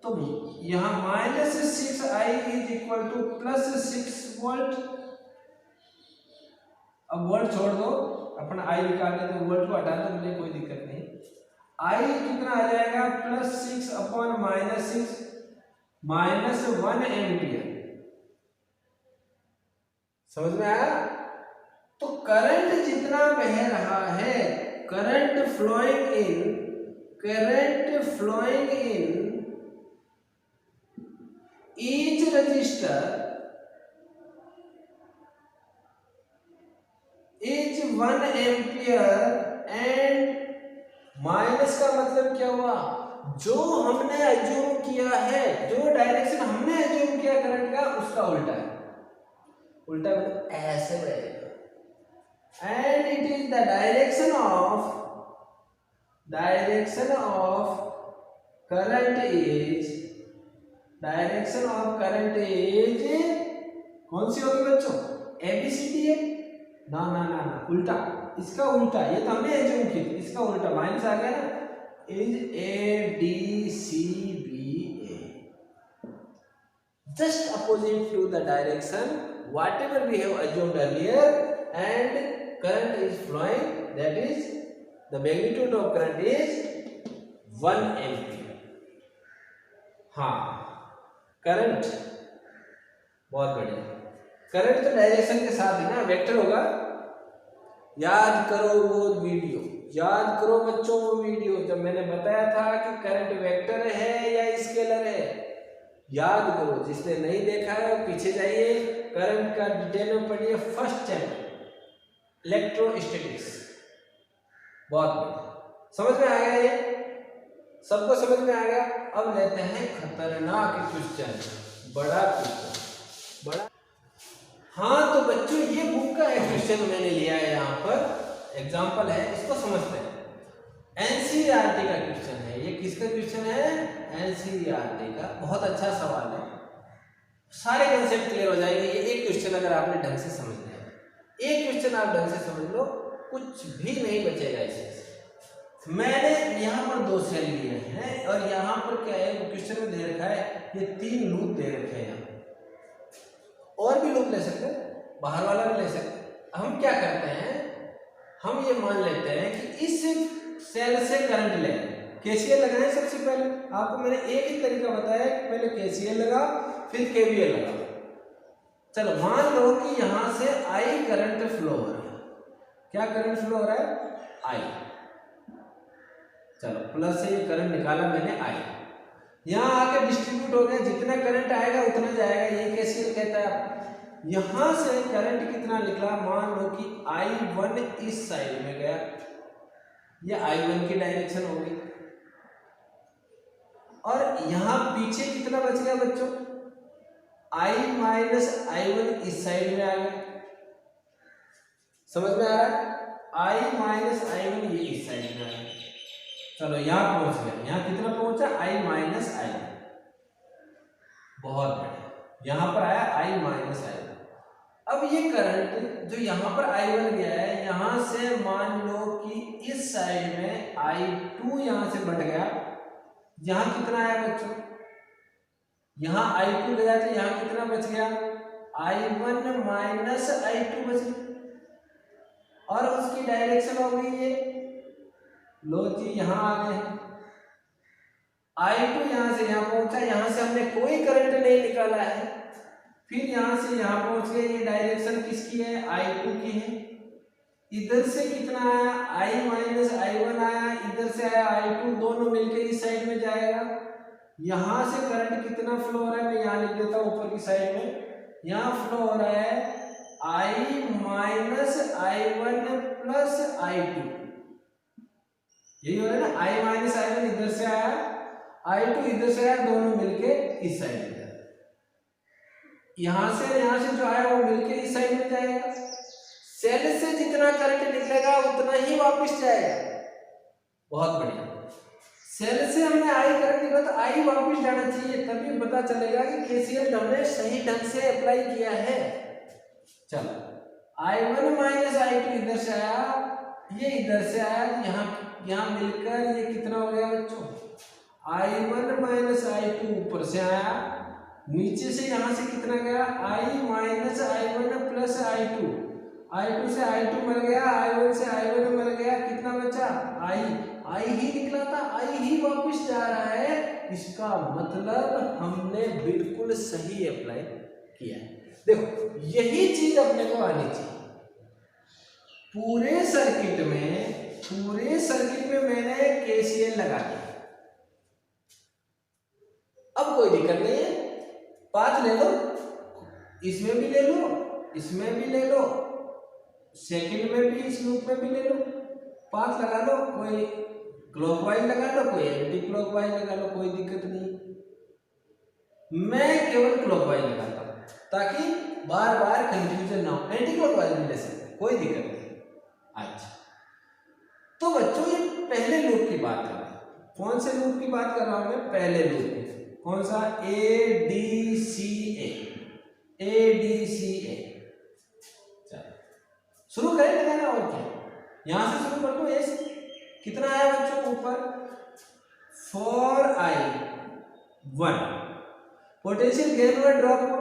[SPEAKER 1] तो यहाँ -6i is equal to +6 volt, अब वोल्ट छोड़ दो, अपन आई निकाल लेते, वोल्ट को हटा दो, मुझे कोई दिक्कत नहीं, आई कितना आ जाएगा +6 अपॉन -6 -1 एम्पियर, समझ में आया, तो करंट जितना बह रहा है, current flowing in each resistor is 1 ampere and minus का मतलब क्या हुआ, जो हमने अज्यूम किया है, जो डायरेक्शन हमने अज्यूम किया करंट का उसका उल्टा है, उल्टा मतलब ऐसे रहेगा, and it is the direction of current is, direction of current is कौन सी होगी बच्चों, एबीसीडी है ना, ना ना ना उल्टा, इसका उल्टा, ये तो हमने एज्यूम की, इसका उल्टा माइनस आ गया ना, is ADCBA, just opposite to the direction whatever we have assumed earlier, and current is flowing, that is the magnitude of current is 1 ampere। हाँ करंट बहुत बढ़िया, करंट तो डायरेक्शन के साथ है ना, वेक्टर होगा, याद करो वो वीडियो, याद करो बच्चों वो वीडियो जब मैंने बताया था कि करंट वेक्टर है या स्केलर है, याद करो, जिसने नहीं देखा है वो पीछे जाइए, करंट का डिटेल में पढ़िए, फर्स्ट चैप्टर इलेक्ट्रोस्टैटिक्स, बहुत बढ़िया, समझ में आ गया, ये सबको समझ में आ गया। अब लेते हैं खतरनाक क्वेश्चन, बड़ा क्वेश्चन, बड़ा, हाँ तो बच्चों ये बुक का एक क्वेश्चन मैंने लिया है, यहाँ पर एग्जांपल है, इसको समझते हैं, एनसीईआरटी का क्वेश्चन है, ये किसका क्वेश्चन है, एनसीईआरटी का, बहुत अच्छा सवाल है, सारे कंसेप्ट क्लियर हो जाएंगे, ये एक क्वेश्चन अगर आपने ढंग से समझ लिया, एक क्वेश्चन आप ढंग से समझ लो, कुछ भी नहीं बचेगा इससे। मैंने यहाँ पर 2 सेल लिए हैं और यहाँ पर क्या है, क्वेश्चन में दे रखा है, ये 3 लूप दे रखे हैं, यहाँ और भी लूप ले सकते हैं, बाहर वाला भी ले सकते हैं। हम क्या करते हैं, हम ये मान लेते हैं कि इस सेल से करंट ले, केसीएल लगाएं सबसे पहले, आपको मैंने एक ही तरीका बताया, पहले केसीएल लगा फिर केवीएल लगा। चलो मान लो कि यहाँ से आई करंट फ्लो हो रहा है, क्या करंट फ्लो हो रहा है, आई, चलो प्लस से ये करंट निकाला मैंने आई, यहाँ आके डिस्ट्रीब्यूट हो गया, जितना करंट आएगा उतना जाएगा, ये केसीएल कहता है। यहाँ से करंट कितना निकला, मान लो कि I1 इस साइड में गया, ये I1 की डायरेक्शन होगी, और यहाँ पीछे कितना बच गया बच्चों, i माइनस i1 इस साइड में आ गया, समझ में आ रहा है, i माइनस i1 ये इस साइड में आ गया। चलो यहाँ पहुंच गया, यहाँ कितना पहुंचा, i माइनस i1, बहुत बढ़िया, यहाँ पर आया i माइनस i1। अब ये करंट जो यहाँ पर i1 गया है, यहाँ से मान लो कि इस साइड में i2 यहाँ से बढ़ गया, यहाँ कितना आया बच्चों, यहाँ i2 गया तो यहाँ कितना बच गया, i1 माइनस i2 बच गया, और उसकी डायरेक्शन हो गई ये, लो जी यहाँ आ गए, i2 यहाँ से यहाँ पहुंचा, यहाँ से हमने कोई करंट नहीं निकाला है, फिर यहाँ से यहाँ पहुंच गए, ये डायरेक्शन किसकी है, i2 की है, इधर से कितना आया, i माइनस i1 आया, इधर से आया i2, दोनों मिलके इस साइड में जाएगा, यहाँ से करंट कितना फ्लो हो रहा है, मैं यहाँ लिख देता हूँ ऊपर की साइड में, यहाँ फ्लो हो रहा है i minus i1 plus i2, यही हो रहा है ना, i माइनस i1 इधर से आया, i2 इधर से आया, दोनों मिलके इस साइड में, यहाँ से जो आया वो मिलके इस साइड में जाएगा, सेल से जितना करंट निकलेगा उतना ही वापस जाएगा, बहुत बढ़िया, सेल से हमने आई करंट निकला तो आई वापस जाना चाहिए, तभी पता चलेगा कि केसीएल हमने सही ढंग से अप्लाई किया है। चलो i1 माइनस i2 इधर से आया, ये इधर से आया, यहाँ मिलकर ये कितना हो गया बच्चों, i1 माइनस i2 ऊपर से आया, नीचे से यहाँ से कितना गया, i minus i1 plus i2, i2 से i2 मर गया, i1 से i1 मर गया, कितना बचा, i ही निकला था, i ही वापस जा रहा है, इसका मतलब हमने बिल्कुल सही अप्लाई किया है। देखो यही चीज अपने को आनी चाहिए, पूरे सर्किट में मैंने केसीएल लगा दिया, अब कोई दिक्कत नहीं है, पाथ ले लो, इसमें भी ले लो, इसमें भी ले लो, सेकंड में भी, इस लूप में भी ले लो, पाथ लगा लो, कोई क्लॉकवाइज लगा लो, कोई एंटी क्लॉकवाइज लगा लो, कोई दिक्कत नहीं, मैं केवल क्लॉकवाइज लगाता हूं ताकि बार बार कंफ्यूजन ना हो, एंटी क्लॉकवाइज भी ले सकते, कोई दिक्कत नहीं। अच्छा तो बच्चों ये पहले लूप की बात कर रहा हूं, कौन से लूप की बात कर रहा हूं मैं, पहले लूप की, कौन सा, ADCA, शुरू करें लगाना, और क्या, यहां से शुरू कर दो, ए से कितना आया बच्चों ऊपर, 4i1, पोटेंशियल गेन हुआ ड्रॉप हुआ,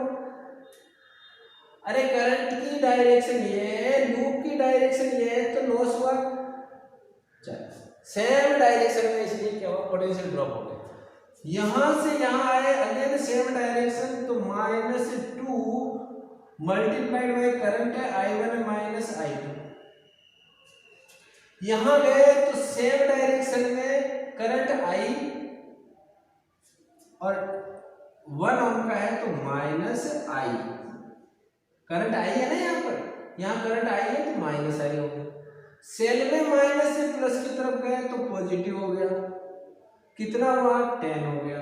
[SPEAKER 1] अरे करंट की डायरेक्शन ये है, लूप की डायरेक्शन ये है, तो लॉस हुआ, सेम डायरेक्शन में, इसलिए क्या हुआ, पोटेंशियल ड्रॉप हो गया, यहां से यहां आए, अगेन सेम डायरेक्शन, तो -2 मल्टीप्लाइड बाय करंट है i1 माइनस i2, यहां गए तो सेम डायरेक्शन में करंट i, और 1 ओम का है तो -i, करंट i है ना, यहाँ करंट i है तो -i हो गया, सेल में माइनस से प्लस की तरफ गए तो पॉजिटिव हो गया, कितना हुआ, 10 हो गया,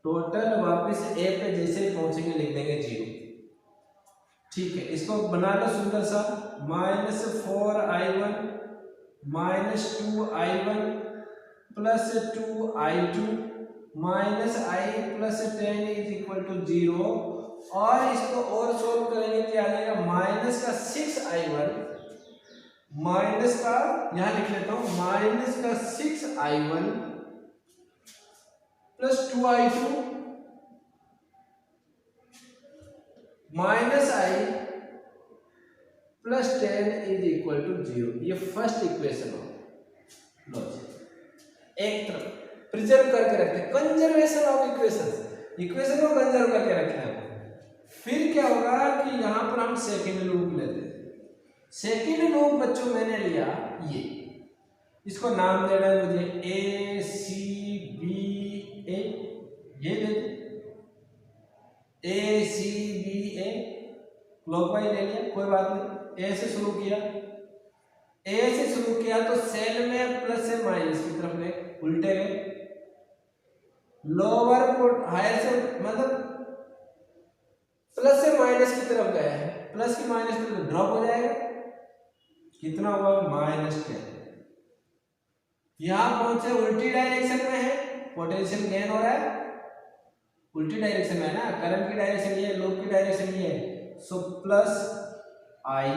[SPEAKER 1] टोटल वापस ए पे जैसे पहुंचेंगे लिख देंगे 0, ठीक है, इसको बना लो सुंदर सा, -4i1 -2i1 plus 2i2 minus i plus 10 is equal to 0, और इसको और सोल्व करेंगे तो आ जाएगा माइनस का 6i1, माइनस का, यहां लिख लेता हूं, माइनस का 6i1 plus 2i2 minus i plus 10 is equal to 0, ये फर्स्ट इक्वेशन हो, एक तरफ प्रिजर्व करके रखते हैं, कंजर्वेशन ऑफ इक्वेशन को कंजर्व करके रखते हैं। फिर क्या होगा कि यहाँ पर हम सेकेंड लूप लेते हैं, सेकेंड लूप बच्चों मैंने लिया ये, इसको नाम देना है मुझे ACBA, ये देते ACBA, क्लॉकवाइज ले लिया, कोई बात नहीं, ए से शुरू किया तो सेल में प्लस से माइनस की तरफ गए, उल्टे गए, लोअर को हायर से मतलब प्लस से माइनस की तरफ गया है, प्लस की माइनस की तरफ ड्रॉप हो जाएगा, कितना हुआ -10। यहां पहुंचे उल्टी डायरेक्शन में है, पोटेंशियल गेन हो रहा है, उल्टी डायरेक्शन में है ना, करंट की डायरेक्शन ये है, लूप की डायरेक्शन ये है, सो प्लस आई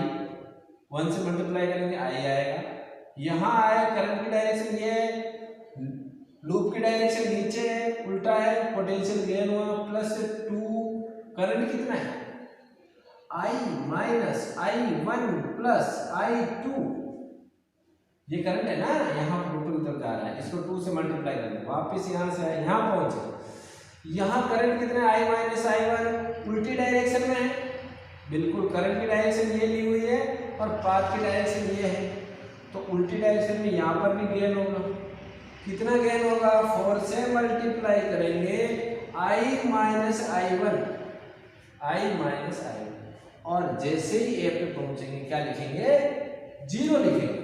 [SPEAKER 1] 1 से मल्टीप्लाई करेंगे आई आएगा, यहां आया करंट की डायरेक्शन ये है, लूप की डायरेक्शन नीचे है, उल्टा है, पोटेंशियल गेन हुआ +2, करंट कितना है I minus I1 plus I2, ये करंट है ना, यहाँ पर ऊपर उतर जा रहा है, इसको 2 से मल्टीप्लाई करें, वापस यहाँ से यहाँ पहुंचे, यहाँ करंट कितना है I माइनस I1, उल्टी डायरेक्शन में है, बिल्कुल करंट की डायरेक्शन ये ली हुई है और पाथ की डायरेक्शन ये है, तो उल्टी डायरेक्शन में यहाँ पर भी गेन होगा, कितना गेन होगा 4 से मल्टीप्लाई करेंगे I minus I1, I minus I1, और जैसे ही ए पे पहुंचेंगे क्या लिखेंगे 0 लिखेंगे,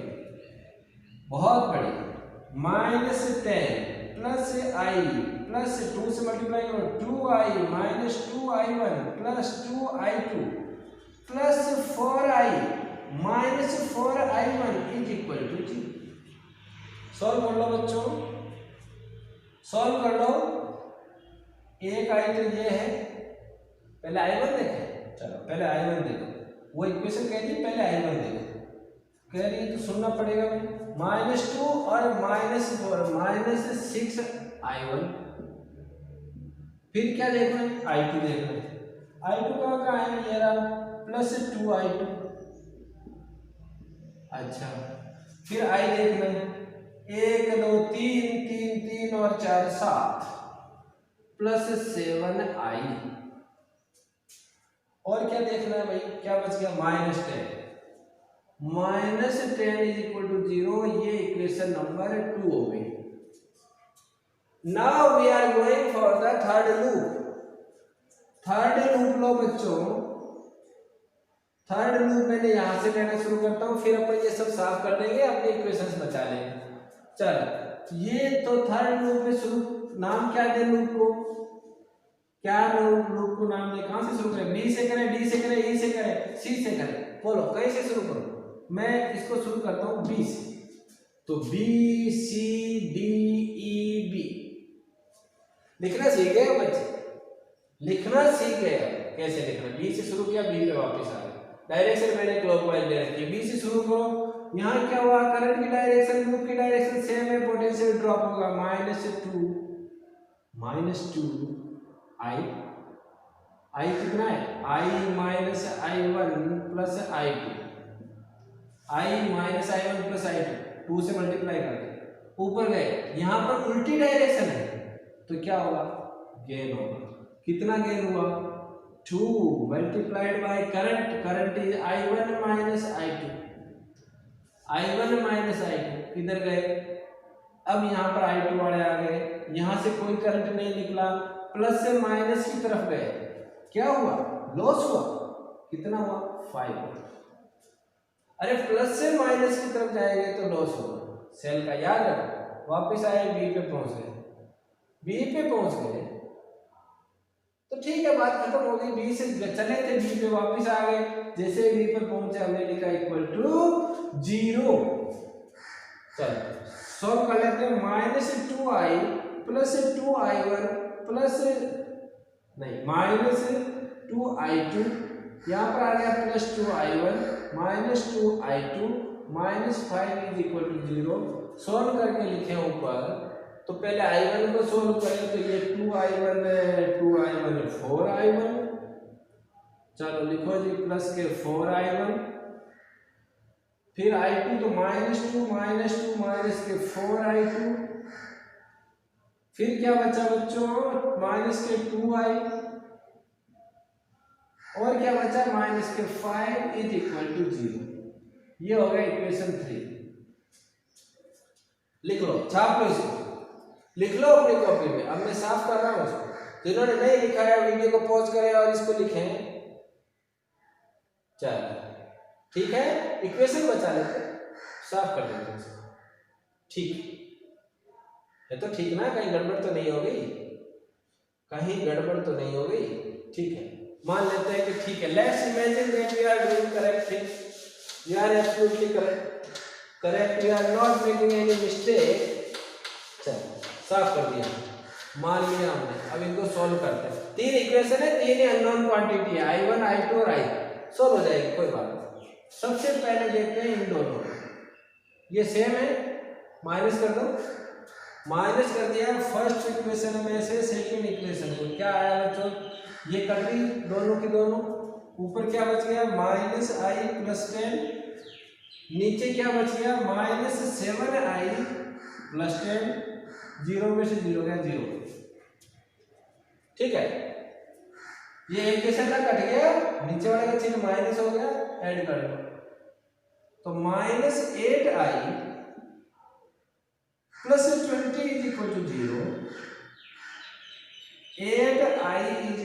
[SPEAKER 1] बहुत बढ़िया, -10 प्लस I प्लस 2 से मल्टीप्लाई करो 2I minus 2I1 plus 2I2 plus 4I minus 4I1 is equal to 0। Solve कर लो बच्चों, सॉल्व कर लो, एक I तो ये है, पहले I1 देखें, चलो पहले I1 देखो, वो इक्वेशन कह रही पहले I1 देखो, कह रही तो सुनना पड़ेगा भाई, -2 और -4 -6I1, फिर क्या देखना है I2 देखना है, I2 कहाँ है, ये रहा +2I2, अच्छा फिर I देखना है, 1 2 3 3 3 और 4 7 +7I, और क्या देखना है भाई, क्या बच गया -10 इज इक्वल टू 0, ये इक्वेशन नंबर 2 हो गई। Now we are going for the third loop, third loop लो बच्चों, थर्ड लूप मैंने यहां से लेना शुरू करता हूं, फिर अपन ये सब साफ कर देंगे, अपने इक्वेशंस बचा लेंगे। चलो ये तो थर्ड लूप में शुरू, नाम क्या दे लूप को, क्या लूप को नाम दे, कहां से शुरू करें, बी से करें, डी से करें, ई से करें, सी से करें, बोलो कहीं से शुरू करो, मैं इसको शुरू करता हूं बी से, तो B C D E B लिखना सीख गए बच्चे, लिखना सीख गए, कैसे लिखना, बी से शुरू किया बी पे वापस आ गए, डायरेक्शन मैंने क्लॉकवाइज ले रखी है, बी से शुरू करो, यहाँ क्या हुआ, करंट की डायरेक्शन लूप की डायरेक्शन सेम है, पोटेंशियल ड्रॉप होगा -2 I कितना है, I minus I1 plus I2, I minus I1 plus I2, 2 से मल्टीप्लाई करके ऊपर गए, यहाँ पर उल्टी डायरेक्शन है, तो क्या होगा, गेन होगा, कितना गेन हुआ 2 multiplied by current, current is I1 minus I2, I1 minus I2 इधर गए, अब यहाँ पर I2 वाले आ गए, यहाँ से कोई करंट नहीं निकला, प्लस से माइनस की तरफ गए, क्या हुआ, लॉस हुआ, कितना हुआ 5, अरे प्लस से माइनस की तरफ जाएंगे तो लॉस होगा, सेल का याद रखो, वापस आए बी पे पहुंच गए, बी पे पहुंच गए तो ठीक है, बात खत्म हो गई, बी से चले थे बी पे वापस आ गए, जैसे बी पे पहुंचे हमने लिखा इक्वल टू 0। चलो सॉल्व कर लेते हैं, -2I प्लस 2I1 प्लस नहीं -2I2, यहाँ पर आ गया +2I1 -2I2 -5 is equal to 0। Solve करके लिखे ऊपर, तो पहले I1 को सॉल्व करें तो ये 2I1 4I1, चलो लिखो जी प्लस के 4I1, फिर I2 तो -2 माइनस के 4I2, फिर क्या बचा बच्चों, माइनस के 2I, और क्या बचा माइनस के 5 इज इक्वल टू 0। ये हो गया इक्वेशन 3। लिख लो, छाप लो इसको, लिख लो अपनी कॉपी में, अब मैं साफ कर रहा हूं इसको, जिन्होंने नहीं लिखा है वीडियो को पॉज करें और इसको लिखें। चलो ठीक है, इक्वेशन बचा लेते, साफ कर देते हैं, ठीक है तो ठीक ना, कहीं गड़बड़ तो नहीं हो गई। कहीं गड़बड़ तो नहीं हो गई? ठीक है, मान लेते हैं कि ठीक है। Let's imagine that we are doing correct thing, we are absolutely correct, we are not making any mistake. चलो साफ कर दिया, मान लिया हमने। अब इनको सॉल्व करते हैं। तीन इक्वेशन है, तीन ही अननोन क्वांटिटी है, I1 I2 और I। सॉल्व हो जाएगी, कोई बात नहीं। सबसे पहले देखते हैं इन दोनों, ये सेम है, माइनस कर दो। माइनस कर दिया फर्स्ट इक्वेशन में से सेकंड इक्वेशन को, क्या आया बच्चों? ये कट गई दोनों की दोनों। ऊपर क्या बच गया? -i + 10। नीचे क्या बच गया? -7i + 10। 0 में से 0 गया 0। ठीक है, ये एक इक्वेशन का कट गया, नीचे वाले का चिन्ह माइनस हो गया, ऐड कर लो। तो -8i + 20 = 0। 8i =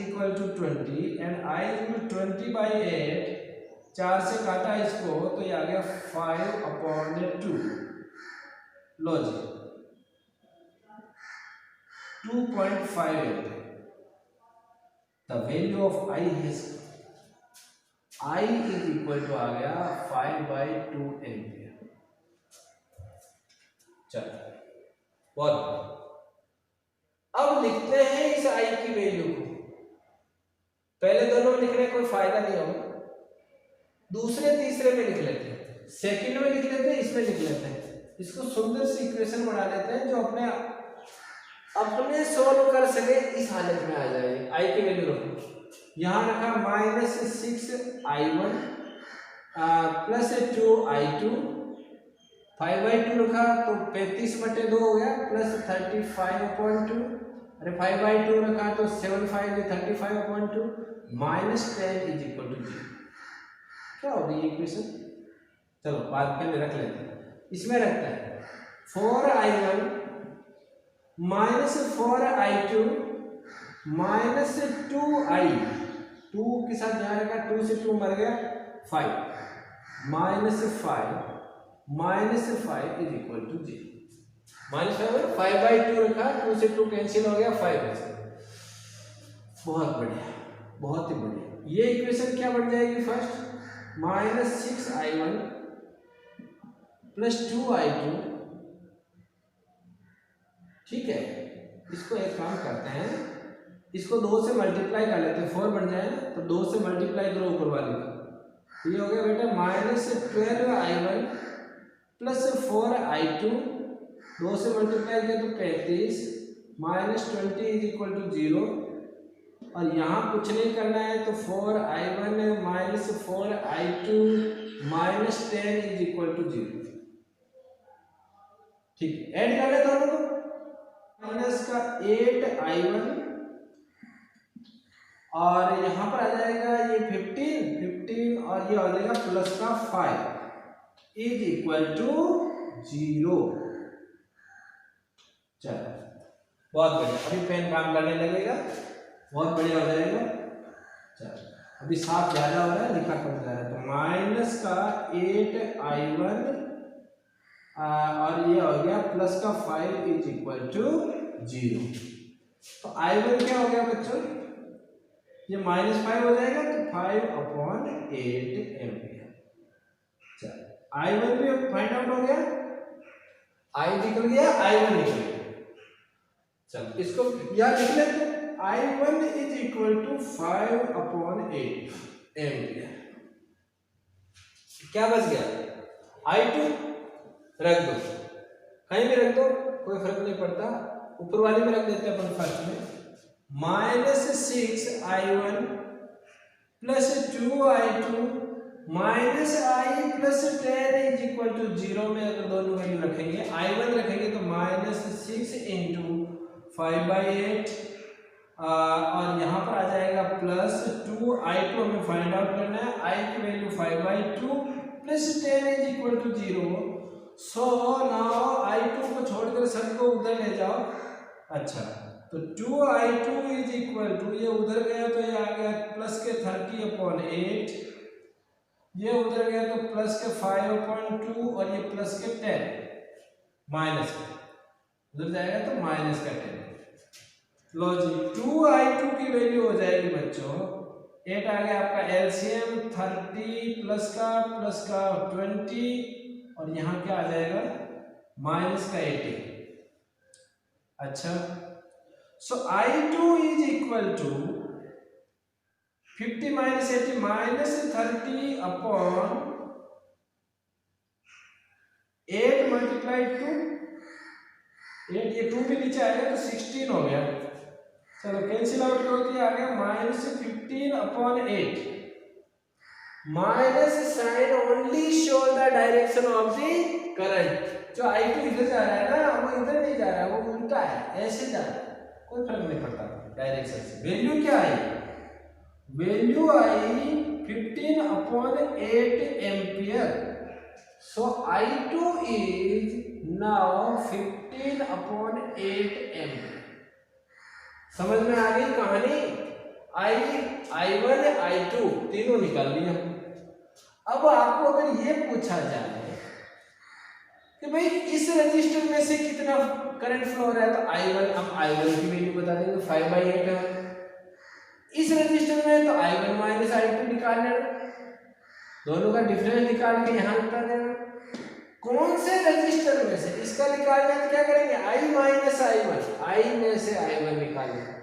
[SPEAKER 1] 20 and i = 20/8। 4 से काटा इसको तो ये आ गया 5/2। लो जी 2.58। The value of I is I = आ गया 5/2 एम्पियर। चलो बहुत, अब लिखते हैं इस I की वैल्यू को। पहले दोनों में लिखने कोई फायदा नहीं होगा, दूसरे तीसरे में लिख लेते हैं, सेकंड में लिख लेते हैं, इसमें लिख लेते हैं। इसको सुंदर सी इक्वेशन बना लेते हैं जो अपने सोल्व कर सके, इस हालत में आ जाएगी। I की वैल्यू रखो, यहाँ रखा -6i1 + 2i2। 5/2 रखा तो 35/2 हो गया, +35/2। अरे 5/2 रखा तो 7/5 = 35/2। -10 = 0। क्या हो रही है इक्वेशन? चलो बात पहले रख लेते हैं, इसमें रखते हैं 4i1 -4i2 -2i। 2 के साथ यहाँ रखा, 2 से 2 मर गया, 5 -5 = 0। -5/2 रखा, 2 से 2 कैंसिल हो गया, 5 बचा। बहुत बढ़िया, बहुत ही बढ़िया। ये इक्वेशन क्या बन जाएगी? First -6i1 + 2i2। ठीक है, इसको एक काम करते हैं, इसको 2 से मल्टीप्लाई कर लेते हैं, 4 बन जाए ना, तो 2 से मल्टीप्लाई करो ऊपर वाले का। तो ये हो गया बेटा -12i1 + 4i2। 2 से मल्टीप्लाई किया तो 35, -20 = 0। और यहाँ कुछ नहीं करना है, तो 4i1 - 4i2 -10 = 0। ठीक है, ऐड कर ले दोनों को। माइनस का 8i1 और यहाँ पर आ जाएगा ये 15 और ये आ जाएगा प्लस का 5 = 0। चलो बहुत बढ़िया, अभी पेन काम करने लगेगा, बहुत बढ़िया हो जाएगा। चलो अभी साफ ज्यादा हो रहा है, लिखा कम जा रहा है। तो माइनस का 8i1 और ये हो गया प्लस का 5 = 0। तो i1 क्या हो गया बच्चों? ये -5 हो जाएगा, तो 5/8 एम्पियर। चलो i1 भी फाइंड आउट हो गया, I निकल गया, i1 निकल गया। चलो इसको याद लिख लेते हैं, i1 = 5/8 एम्पियर। क्या बच गया? i2 रख दो, कहीं भी रख दो, कोई फर्क नहीं पड़ता, ऊपर वाले में रख देते हैं अपन फर्स्ट में। -6i1 + 2i2 -i + 10 = 0 में अगर दोनों वैल्यू रखेंगे, i1 रखेंगे तो -6 × 5/8 और यहाँ पर आ जाएगा +2i2। हमें फाइंड आउट करना है, i की वैल्यू 5/2 + 10 = 0। सो नाउ i2 को छोड़कर सबको उधर ले जाओ। अच्छा, तो 2i2 = ये उधर गया तो ये आ गया प्लस के 30/8, ये उधर गया तो प्लस के 5/2 और ये प्लस के 10, माइनस उधर जाएगा तो -10। लो जी 2i2 की वैल्यू हो जाएगी बच्चों 8 आ गया आपका एलसीएम 30 प्लस का 20 और यहाँ क्या आ जाएगा माइनस का 80। अच्छा so i2 is equal to 50 minus 80 minus 30 upon 8 multiply 2 8 ये 2 भी नीचे आएगा तो 16 हो गया। चलो कैंसिल आउट करो तो आ गया minus 15 upon 8 minus sign only show the direction of the current. जो i2 इधर जा रहा है ना वो इधर नहीं जा रहा है वो उल्टा है ऐसे जा रहा है कोई फर्क नहीं पड़ता डायरेक्शन से। वैल्यू क्या I value I 15 upon 8 ampere. So i2 is now 15 upon 8 ampere. समझ में आ गई कहानी। i1 i2 तीनों निकाल लिया। अब आपको अगर ये पूछा जाए कि भाई इस रजिस्टर में से कितना करंट फ्लो हो रहा है तो i1 हम i1 की वैल्यू बता देंगे 5/8 है। इस रजिस्टर में तो i1 माइनस i2 निकाल लेना दोनों का डिफरेंस निकाल के यहाँ बता देना। कौन से रजिस्टर में से इसका निकालना है तो क्या करेंगे i माइनस i1 i में से i1 निकालेंगे।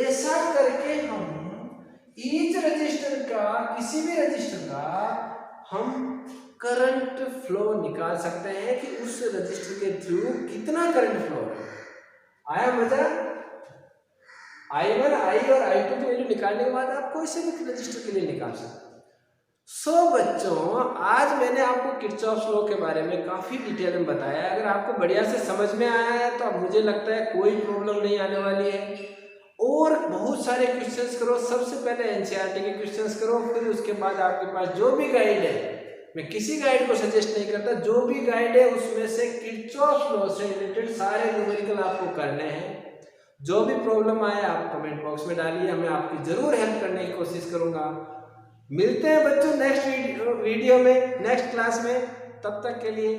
[SPEAKER 1] ऐसा करके हम ईच रजिस्टर का किसी भी रजिस्टर का हम करंट फ्लो निकाल सकते हैं कि उस रजिस्टर के थ्रू कितना करंट फ्लो हो रहा है। आया मजा। i1 i और i2 की वैल्यू निकालने के बाद आप कोई से भी रजिस्टर के लिए निकाल सकते हैं। सो बच्चों आज मैंने आपको किरचॉफ लॉ के बारे में काफ़ी डिटेल में बताया। अगर आपको बढ़िया से समझ में आया है तो अब मुझे लगता है कोई प्रॉब्लम नहीं आने वाली है। और बहुत सारे क्वेश्चंस करो, सबसे पहले एनसीईआरटी के क्वेश्चंस करो, फिर उसके बाद आपके पास जो भी गाइड है, मैं किसी गाइड को सजेस्ट नहीं करता, जो भी गाइड है उसमें से किरचॉफ लॉ से रिलेटेड सारे न्यूमेरिकल आपको करने हैं। जो भी प्रॉब्लम आए आप कमेंट बॉक्स में डालिए, मैं आपकी ज़रूर हेल्प करने की कोशिश करूँगा। मिलते हैं बच्चों नेक्स्ट वीडियो में, नेक्स्ट क्लास में। तब तक के लिए